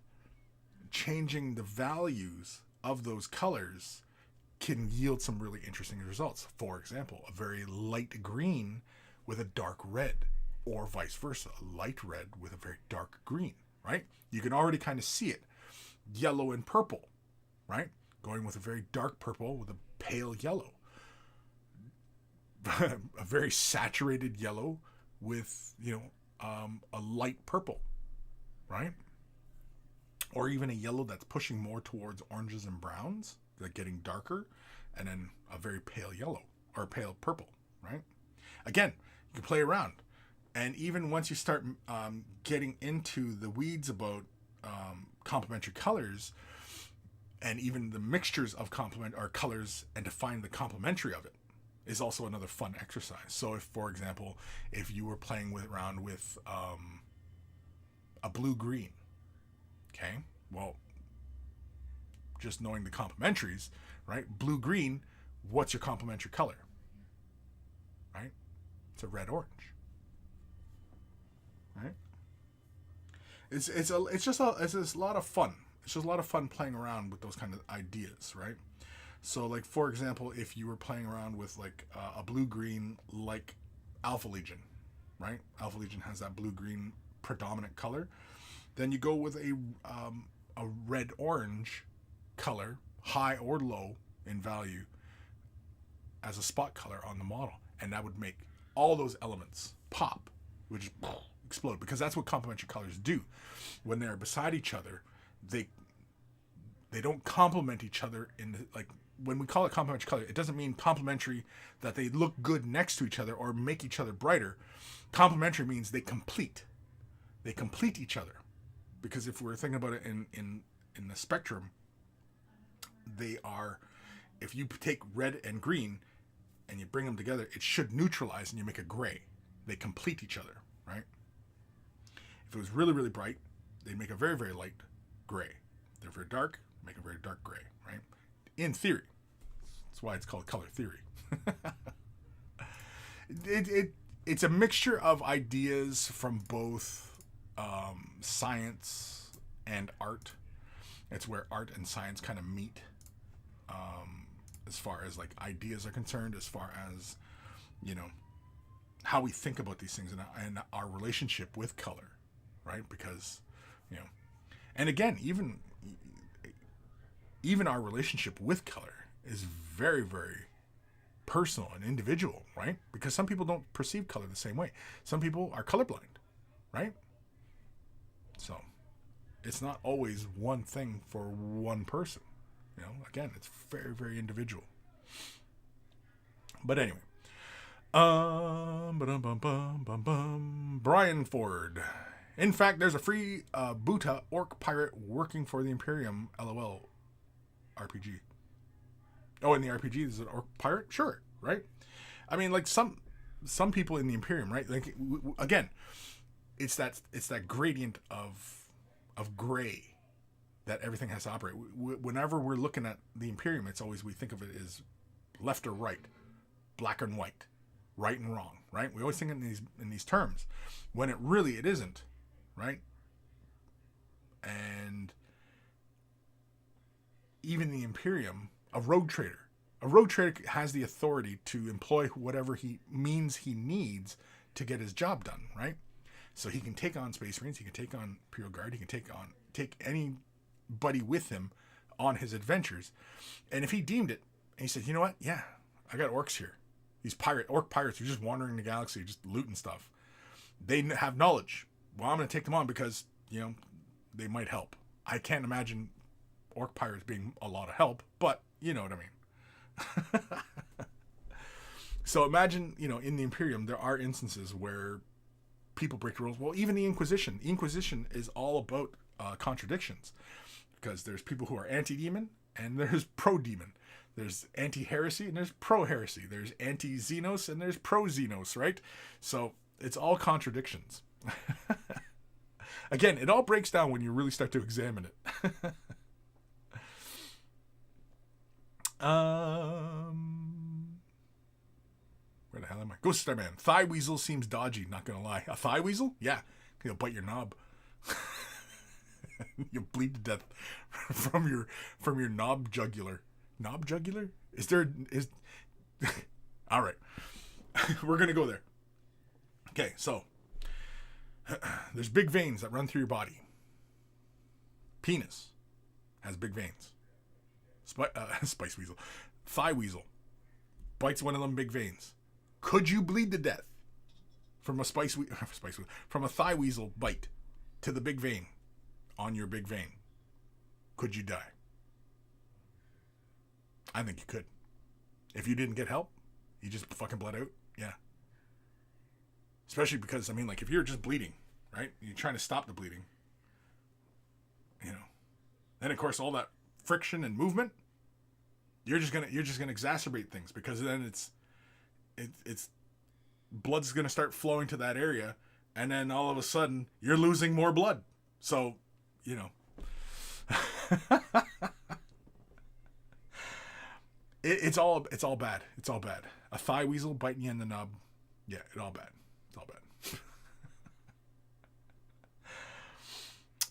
changing the values of those colors can yield some really interesting results. For example, a very light green with a dark red, or vice versa, a light red with a very dark green, right? You can already kind of see it. Yellow and purple, right? Going with a very dark purple with a pale yellow. A very saturated yellow with, you know, a light purple, right? Or even a yellow that's pushing more towards oranges and browns, like getting darker, and then a very pale yellow or pale purple, right? Again, you can play around. And even once you start getting into the weeds about complementary colors, and even the mixtures of complement or colors, and to find the complementary of it, is also another fun exercise. So if, for example, if you were playing around with a blue-green, okay, well, just knowing the complementaries, right? Blue-green, what's your complementary color? Right? It's a red-orange. Right? It's just a lot of fun. It's just a lot of fun playing around with those kind of ideas, right? So, like, for example, if you were playing around with, like, a blue-green, like Alpha Legion, right? Alpha Legion has that blue-green predominant color. Then you go with a red-orange color, high or low in value, as a spot color on the model. And that would make all those elements pop, which explode, because that's what complementary colors do. When they're beside each other, they don't complement each other in the, like, when we call it complementary color, it doesn't mean complementary that they look good next to each other or make each other brighter. Complementary means they complete each other. Because if we're thinking about it in the spectrum, they are, if you take red and green and you bring them together, it should neutralize and you make a gray. They complete each other, right? If it was really, really bright, they'd make a very, very light gray. They're very dark, make a very dark gray, right? In theory. That's why it's called color theory. It's a mixture of ideas from both science and art. It's where art and science kind of meet, as far as like ideas are concerned, as far as, you know, how we think about these things and our relationship with color, right? Because, you know, and again, even our relationship with color is very, very personal and individual, right? Because some people don't perceive color the same way. Some people are colorblind, right? So it's not always one thing for one person. You know, again, it's very, very individual. But anyway. Brian Ford. In fact, there's a free Buta orc pirate working for the Imperium LOL RPG. Oh, in the RPG, there's an orc pirate? Sure, right? I mean, like some people in the Imperium, right? Like again, it's that gradient of gray that everything has to operate. Whenever we're looking at the Imperium, it's always, we think of it as left or right, black and white, right and wrong, right? We always think in these terms, when it isn't, right? And even the Imperium, a rogue trader has the authority to employ whatever he needs to get his job done, right? So he can take on Space Marines, he can take on Imperial Guard, he can take anybody with him on his adventures. And if he deemed it, and he said, you know what? Yeah, I got orcs here. These orc pirates are just wandering the galaxy, just looting stuff. They have knowledge. Well, I'm going to take them on because, you know, they might help. I can't imagine orc pirates being a lot of help, but you know what I mean. So imagine, you know, in the Imperium, there are instances where people break the rules. Well, even the Inquisition. The Inquisition is all about contradictions, because there's people who are anti-demon and there's pro-demon. There's anti-heresy and there's pro-heresy. There's anti-Xenos and there's pro-Xenos, right? So it's all contradictions. Again, it all breaks down when you really start to examine it. Where the hell am I? Ghost Star Man. Thigh Weasel seems dodgy, not gonna lie. A thigh weasel? Yeah. He'll bite your knob. You'll bleed to death from your knob jugular. Knob jugular? Is all right. We're gonna go there. Okay, so there's big veins that run through your body. Penis has big veins. Spice weasel. Thigh weasel bites one of them big veins. Could you bleed to death from a from a thigh weasel bite to the big vein on your big vein? Could you die? I think you could. If you didn't get help, you just fucking bled out. Yeah. Especially because, I mean, like, if you're just bleeding, right? You're trying to stop the bleeding. You know. Then of course all that friction and movement, you're just gonna exacerbate things, because then it's blood's gonna start flowing to that area, and then all of a sudden you're losing more blood. So, you know. It's all bad. It's all bad. A thigh weasel biting you in the nub. Yeah, it's all bad. It's all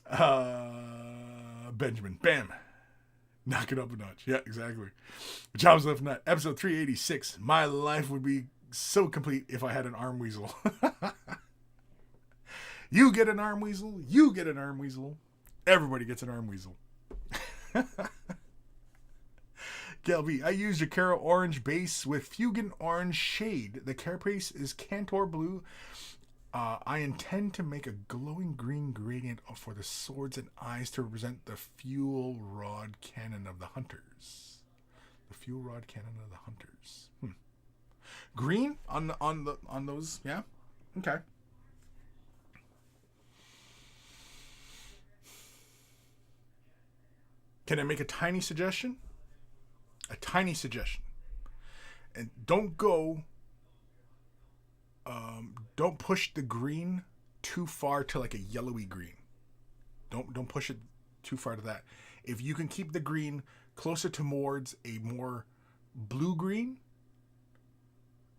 bad. Benjamin. Bam. Knock it up a notch. Yeah, exactly. Jobs left nut. Episode 386. My life would be so complete if I had an arm weasel. You get an arm weasel. You get an arm weasel. Everybody gets an arm weasel. Gelby, I used Jakaro orange base with Fugan orange shade. The carapace is Cantor blue. I intend to make a glowing green gradient for the swords and eyes to represent the fuel rod cannon of the hunters. The fuel rod cannon of the hunters. Green on those, yeah? Okay. Can I make a tiny suggestion? A tiny suggestion. And don't push the green too far to like a yellowy green. Don't push it too far to that. If you can keep the green closer towards a more blue green,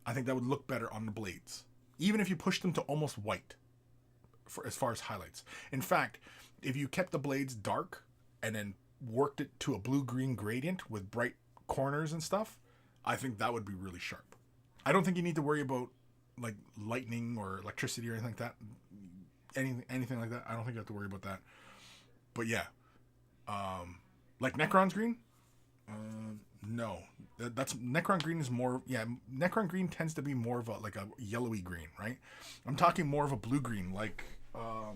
I think that would look better on the blades. Even if you push them to almost white for as far as highlights. In fact, if you kept the blades dark and then worked it to a blue-green gradient with bright corners and stuff, I think that would be really sharp. I don't think you need to worry about like lightning or electricity or anything like that. Anything like that. I don't think you have to worry about that. But yeah. Like Necron's green? No. That's Necron green is more, yeah, Necron green tends to be more of a like a yellowy green, right? I'm talking more of a blue green, like oh,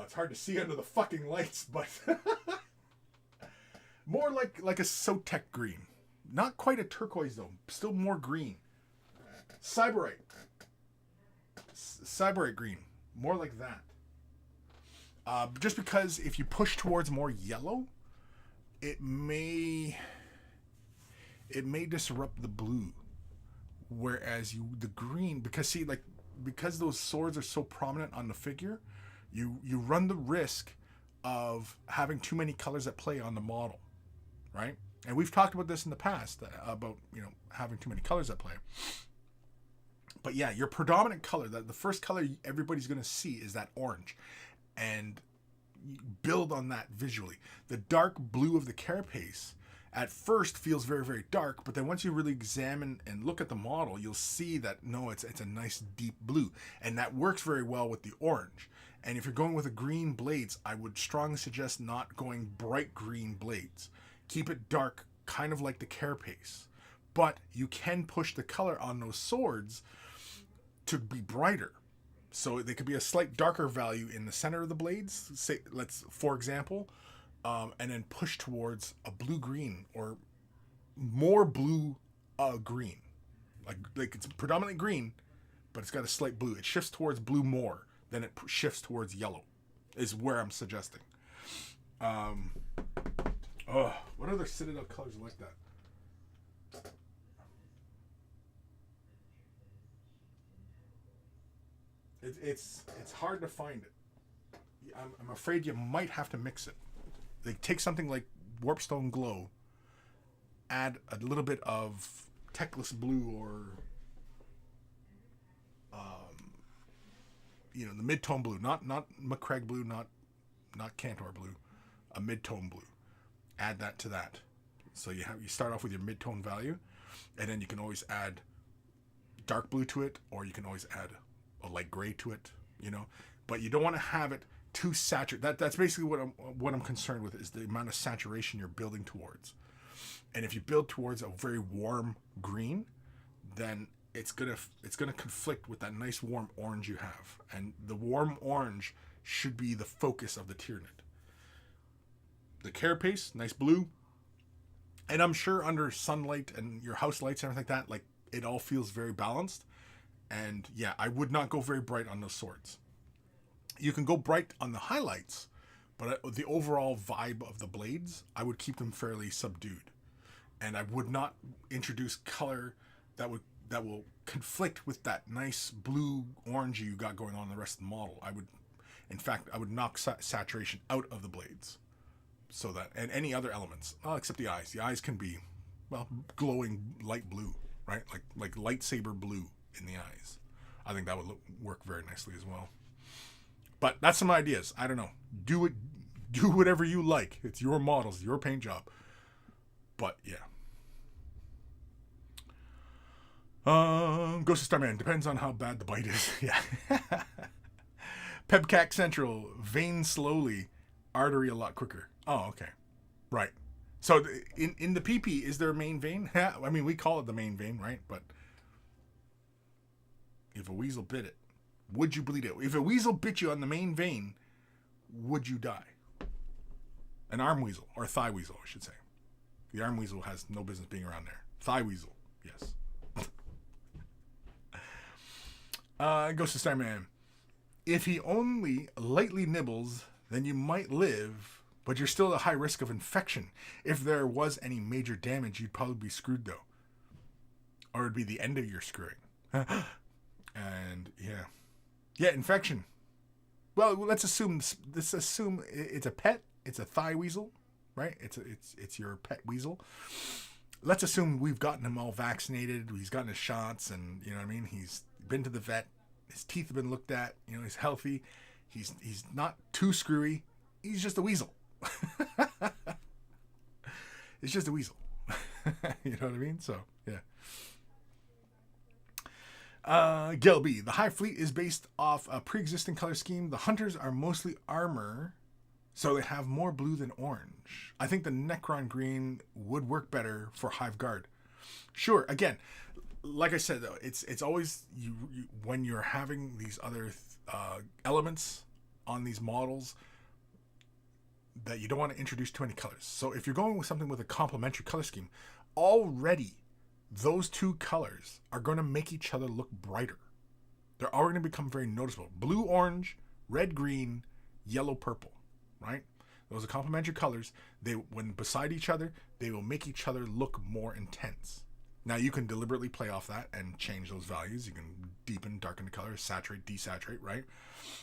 it's hard to see under the fucking lights, but more like a Sotek green. Not quite a turquoise though, still more green. Cyberite green, more like that. Just because if you push towards more yellow, it may disrupt the blue, whereas the green, because those swords are so prominent on the figure, you run the risk of having too many colors at play on the model, right? And we've talked about this in the past about having too many colors at play. But yeah, your predominant color, the first color everybody's going to see is that orange, and build on that visually. The dark blue of the carapace at first feels very, very dark, but then once you really examine and look at the model, you'll see that no, it's a nice deep blue, and that works very well with the orange. And if you're going with a green blades, I would strongly suggest not going bright green blades. Keep it dark, kind of like the carapace, but you can push the color on those swords to be brighter. So they could be a slight darker value in the center of the blades, say, for example, and then push towards a blue-green or more blue-green. Like it's predominantly green, but it's got a slight blue. It shifts towards blue more than it shifts towards yellow, is where I'm suggesting. What other Citadel colors are like that? It's hard to find it. I'm afraid you might have to mix it. Like take something like Warpstone Glow, add a little bit of Techless Blue or the mid-tone blue, not McCraig Blue, not Cantor Blue, a mid-tone blue. Add that to that. So you start off with your mid-tone value, and then you can always add dark blue to it, or you can always add a light gray to it, but you don't want to have it too saturated. That's basically what I'm concerned with, is the amount of saturation you're building towards. And if you build towards a very warm green, then it's gonna conflict with that nice warm orange you have, and the warm orange should be the focus of the Tyranid. The carapace, nice blue, and I'm sure under sunlight and your house lights and everything like that, like it all feels very balanced. And yeah, I would not go very bright on those swords. You can go bright on the highlights, but the overall vibe of the blades, I would keep them fairly subdued. And I would not introduce color that will conflict with that nice blue orangey you got going on in the rest of the model. I would knock saturation out of the blades. So that, and any other elements, except the eyes. The eyes can be, glowing light blue, right? Like lightsaber blue in the eyes. I think that would work very nicely as well. But that's some ideas. I don't know. Do whatever you like. It's your models, your paint job. But yeah. Ghost of Starman, depends on how bad the bite is. Yeah. Pebcac Central, vein slowly, artery a lot quicker. Oh, okay. Right. So in the PP, is there a main vein? I mean, we call it the main vein, right? But if a weasel bit it, would you bleed it? If a weasel bit you on the main vein, would you die? An arm weasel, or a thigh weasel, I should say. The arm weasel has no business being around there. Thigh weasel, yes. Ghost of Starman. If he only lightly nibbles, then you might live, but you're still at a high risk of infection. If there was any major damage, you'd probably be screwed, though. Or it'd be the end of your screwing. And, yeah. Yeah, infection. Well, let's assume it's a pet. It's a thigh weasel, right? It's your pet weasel. let's assume we've gotten him all vaccinated. He's gotten his shots, and you know what I mean. He's been to the vet. His teeth have been looked at. You know, he's healthy. He's not too screwy. He's just a weasel. It's just a weasel. You know what I mean? So yeah. Gelby, the Hive Fleet is based off a pre-existing color scheme. The hunters are mostly armor, so they have more blue than orange. I think the Necron green would work better for Hive Guard. Sure, again, like I said though, it's always you when you're having these other elements on these models that you don't want to introduce too many colors. So if you're going with something with a complementary color scheme, already those two colors are going to make each other look brighter. They're already going to become very noticeable. Blue, orange, red, green, yellow, purple, right? Those are complementary colors. They, when beside each other, they will make each other look more intense. Now you can deliberately play off that and change those values. You can deepen, darken the color, saturate, desaturate, right?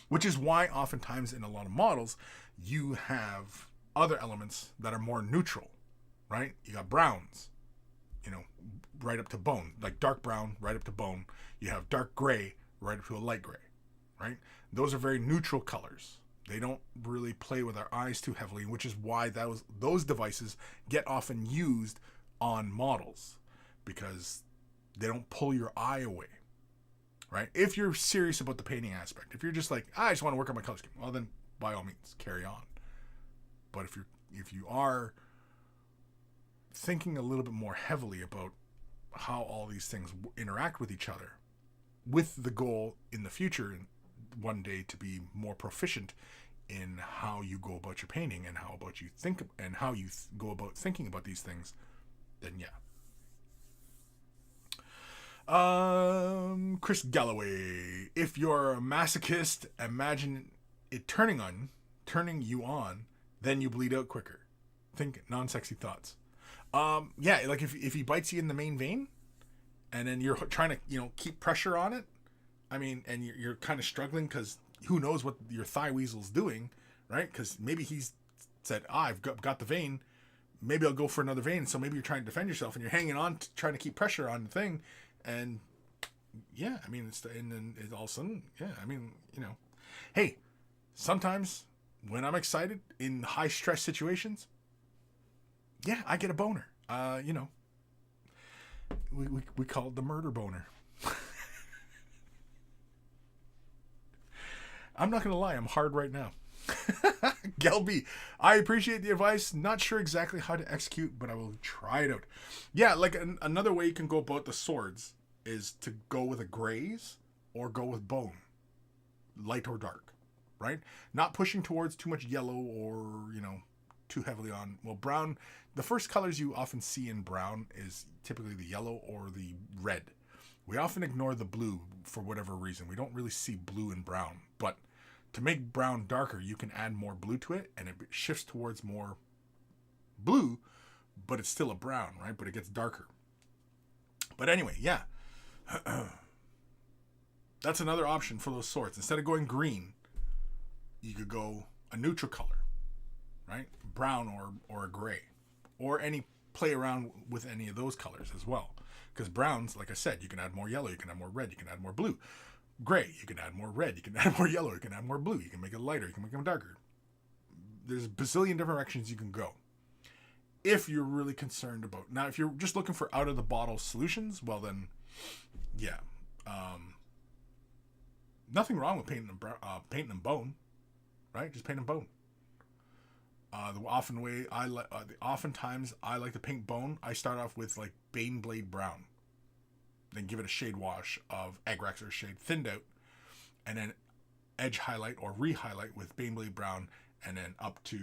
Which is why oftentimes in a lot of models, you have other elements that are more neutral, right? You got browns, you know, right up to bone, like dark brown right up to bone. You have dark gray right up to a light gray, right? Those are very neutral colors. They don't really play with our eyes too heavily, which is why those devices get often used on models, because they don't pull your eye away, right? If you're serious about the painting aspect, if you're just like, I just want to work on my color scheme, well then by all means carry on. But if you are thinking a little bit more heavily about how all these things interact with each other, with the goal in the future one day to be more proficient in how you go about your painting and how about you think and how you go about thinking about these things, then yeah. Chris Galloway, if you're a masochist, imagine it turning you on, then you bleed out quicker. Think non-sexy thoughts. Yeah, like if he bites you in the main vein, and then you're trying to, you know, keep pressure on it, I mean, and you're kind of struggling because who knows what your thigh weasel's doing, right? Because maybe he's said, I've got the vein, maybe I'll go for another vein. So maybe you're trying to defend yourself and you're hanging on, trying to keep pressure on the thing, and yeah, I mean, and then all of a sudden, yeah, I mean, you know, hey, sometimes when I'm excited in high stress situations, yeah, I get a boner. You know, we call it the murder boner. I'm not going to lie, I'm hard right now. Gelby, I appreciate the advice. Not sure exactly how to execute, but I will try it out. Yeah, like another way you can go about the swords is to go with a grays or go with bone, light or dark, right? Not pushing towards too much yellow or, you know, too heavily on, well, brown. The first colors you often see in brown is typically the yellow or the red. We often ignore the blue for whatever reason. We don't really see blue and brown, but to make brown darker, you can add more blue to it and it shifts towards more blue, but it's still a brown, right? But it gets darker. But anyway, yeah. That's another option for those swords. Instead of going green, you could go a neutral color, right? Brown or a gray, or play around with any of those colors as well. Because browns, like I said, you can add more yellow, you can add more red, you can add more blue. Gray, you can add more red, you can add more yellow, you can add more blue, you can make it lighter, you can make them darker. There's a bazillion different directions you can go. If you're really concerned about, now if you're just looking for out of the bottle solutions, well then, yeah. Nothing wrong with painting them bone, right? Just paint them bone. Oftentimes I like to paint bone. I start off with like Baneblade brown, then give it a shade wash of Agrax or shade thinned out, and then edge highlight or re-highlight with Baneblade brown, and then up to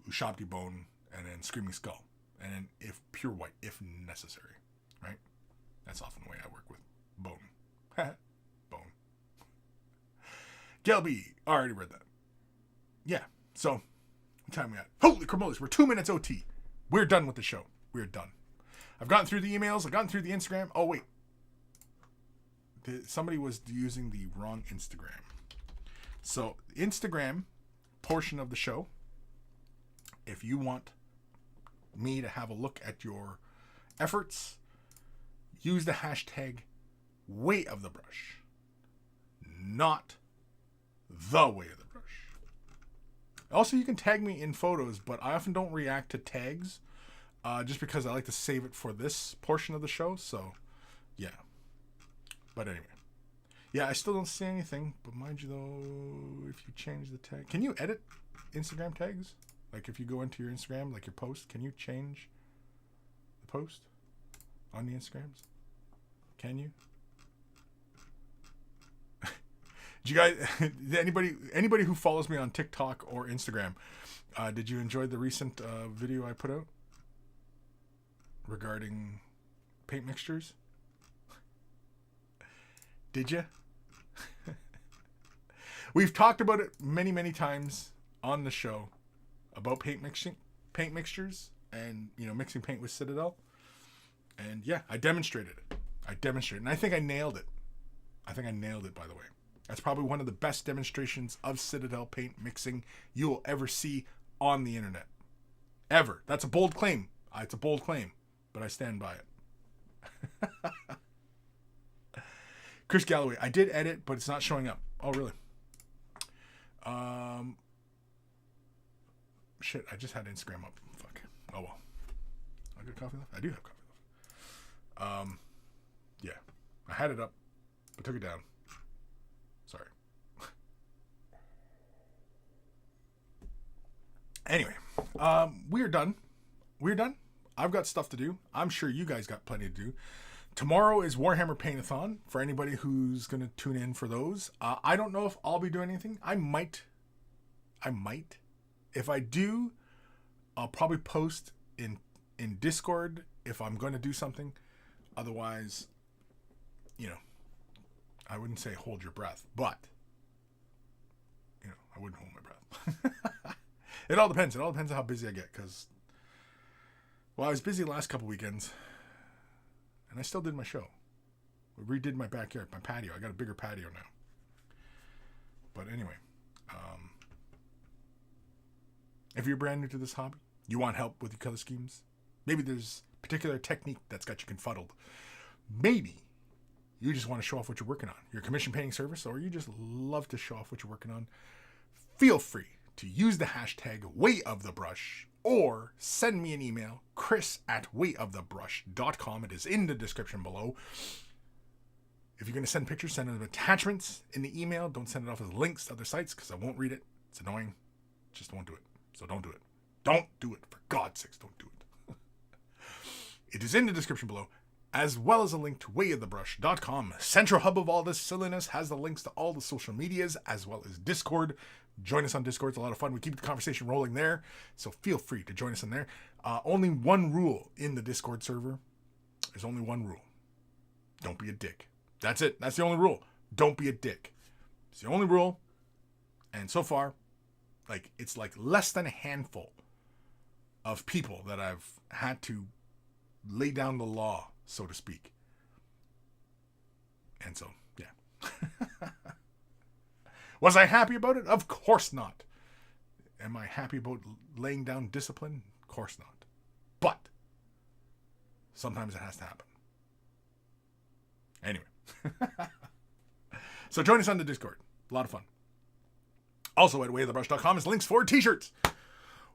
Ushabti bone, and then Screaming Skull, and then if pure white if necessary, right? That's often the way I work with bone. Bone. Gelby, already read that. Yeah, so what time we at? Holy Cremolis, we're 2 minutes OT. We're done with the show. We're done. I've gotten through the emails. I've gotten through the Instagram. Oh, wait. Somebody was using the wrong Instagram. So, Instagram portion of the show, if you want me to have a look at your efforts, use the hashtag Way of the Brush, not the Way of the Brush. Also, you can tag me in photos, but I often don't react to tags just because I like to save it for this portion of the show. So, yeah. But anyway. Yeah, I still don't see anything. But mind you, though, if you change the tag... Can you edit Instagram tags? Like, if you go into your Instagram, like your post, can you change the post on the Instagrams? Can you? Did you guys... anybody who follows me on TikTok or Instagram, did you enjoy the recent video I put out regarding paint mixtures? Did you? We've talked about it many, many times on the show about paint mixtures, and mixing paint with Citadel. And yeah, I demonstrated it. And I think I nailed it. By the way. That's probably one of the best demonstrations of Citadel paint mixing you will ever see on the internet. Ever. That's a bold claim. It's a bold claim, but I stand by it. Chris Galloway, I did edit, but it's not showing up. Oh, really? Shit, I just had Instagram up. Fuck. Oh, well. I got coffee left? I do have coffee left. Yeah. I had it up, but took it down. Sorry. Anyway, we are done. I've got stuff to do. I'm sure you guys got plenty to do. Tomorrow is Warhammer Paint-a-thon for anybody who's going to tune in for those. I don't know if I'll be doing anything. I might. If I do, I'll probably post in Discord if I'm going to do something. Otherwise, I wouldn't say hold your breath, but, I wouldn't hold my breath. It all depends. It all depends on how busy I get, because, I was busy the last couple weekends. And I still did my show. I redid my backyard, my patio. I got a bigger patio now. But anyway, if you're brand new to this hobby, you want help with your color schemes, maybe there's a particular technique that's got you confuddled. Maybe you just want to show off what you're working on. Your commission painting service, or you just love to show off what you're working on. Feel free to use the hashtag WayOfTheBrush. Or send me an email, Kris@wayofthebrush.com. It is in the description below. If you're going to send pictures, send them attachments in the email. Don't send it off as links to other sites, because I won't read it. It's annoying. Just don't do it. So don't do it. Don't do it. For God's sakes, don't do it. It is in the description below, as well as a link to wayofthebrush.com. Central hub of all this silliness has the links to all the social medias, as well as Discord. Join us on Discord. It's a lot of fun. We keep the conversation rolling there, so feel free to join us in there. Only one rule in the Discord server. There's only one rule. Don't be a dick. That's it. That's the only rule. Don't be a dick. It's the only rule. And so far, it's less than a handful of people that I've had to lay down the law, so to speak. And so, yeah. Was I happy about it? Of course not. Am I happy about laying down discipline? Of course not. But sometimes it has to happen. Anyway. So join us on the Discord. A lot of fun. Also at wayofthebrush.com is links for t-shirts.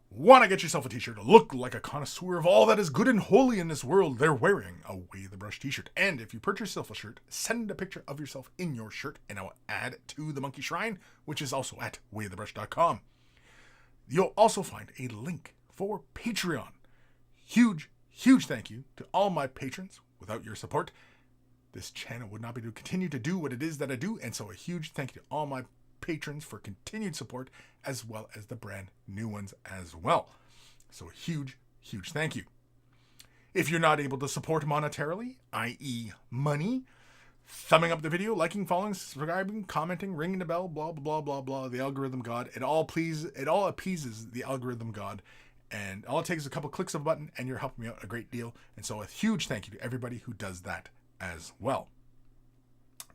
Want to get yourself a t-shirt to look like a connoisseur of all that is good and holy in this world? They're wearing a Way of the Brush t-shirt. And if you purchase yourself a shirt, send a picture of yourself in your shirt, and I will add it to the Monkey Shrine, which is also at wayofthebrush.com. You'll also find a link for Patreon. Huge thank you to all my patrons. Without your support, this channel would not be able to continue to do what it is that I do. And so a huge thank you to all my patrons for continued support, as well as the brand new ones as well. So a huge thank you. If you're not able to support monetarily, i.e. money, thumbing up the video, liking, following, subscribing, commenting, ringing the bell, blah, blah, blah, blah, the algorithm god, it all appeases the algorithm god. And all it takes is a couple clicks of a button, and you're helping me out a great deal. And so a huge thank you to everybody who does that as well.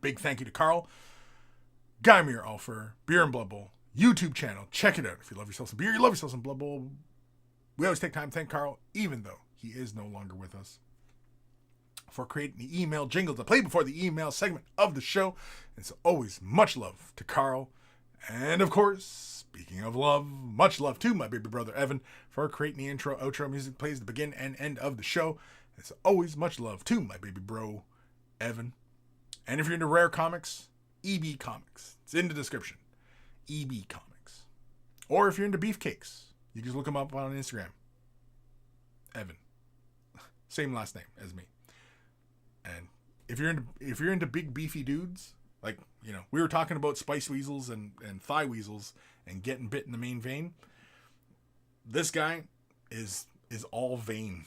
Big thank you to Carl, Guymere Alfer, Beer and Blood Bowl, YouTube channel. Check it out. If you love yourself some beer, you love yourself some Blood Bowl. We always take time to thank Carl, even though he is no longer with us, for creating the email jingle to play before the email segment of the show. And so always much love to Carl. And of course, speaking of love, much love to my baby brother Evan for creating the intro, outro music plays the begin and end of the show. And so always much love to my baby bro Evan. And if you're into rare comics, EB Comics. It's in the description. EB Comics. Or if you're into beefcakes, you just look him up on Instagram. Evan. Same last name as me. And if you're into big beefy dudes, like, you know, we were talking about spice weasels and thigh weasels and getting bit in the main vein. This guy is all vein.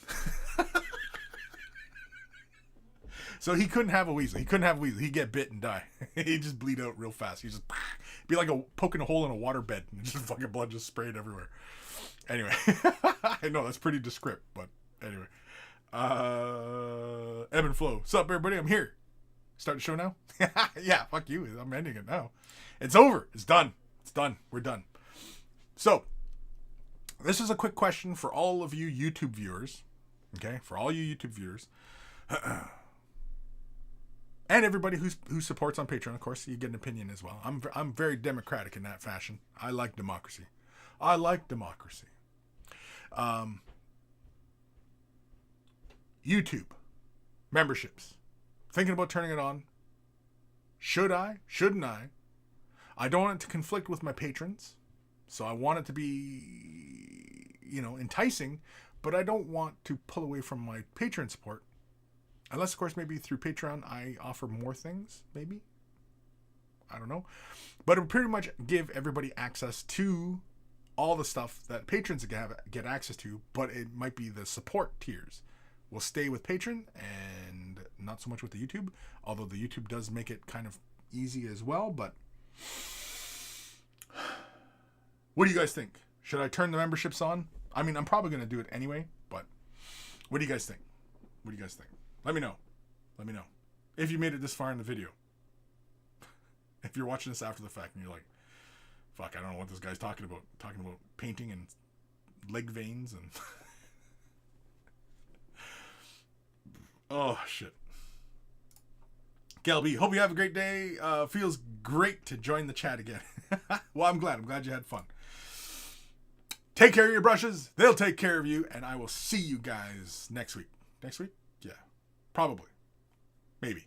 So he couldn't have a weasel. He'd get bit and die. He'd just bleed out real fast. He'd just be like poking a hole in a water bed and just fucking blood just sprayed everywhere. Anyway, I know that's pretty descript, but anyway. Evan Flo. What's up, everybody? I'm here. Start the show now? Yeah, fuck you. I'm ending it now. It's over. It's done. It's done. We're done. So, this is a quick question for all of you YouTube viewers. Okay? For all you YouTube viewers. And everybody who supports on Patreon, of course, you get an opinion as well. I'm very democratic in that fashion. I like democracy. YouTube memberships. Thinking about turning it on. Should I? Shouldn't I? I don't want it to conflict with my patrons. So I want it to be, you know, enticing, but I don't want to pull away from my Patreon support. Unless, of course, maybe through Patreon I offer more things, maybe. I don't know. But it would pretty much give everybody access to all the stuff that patrons get access to, but it might be the support tiers will stay with Patreon and not so much with the YouTube, although the YouTube does make it kind of easy as well. But what do you guys think? Should I turn the memberships on? I mean, I'm probably going to do it anyway, but what do you guys think? Let me know. If you made it this far in the video. If you're watching this after the fact and you're like, fuck, I don't know what this guy's talking about. Talking about painting and leg veins and... Oh, shit. Galby, hope you have a great day. Feels great to join the chat again. Well, I'm glad you had fun. Take care of your brushes. They'll take care of you. And I will see you guys next week. Next week? Yeah. Probably. Maybe.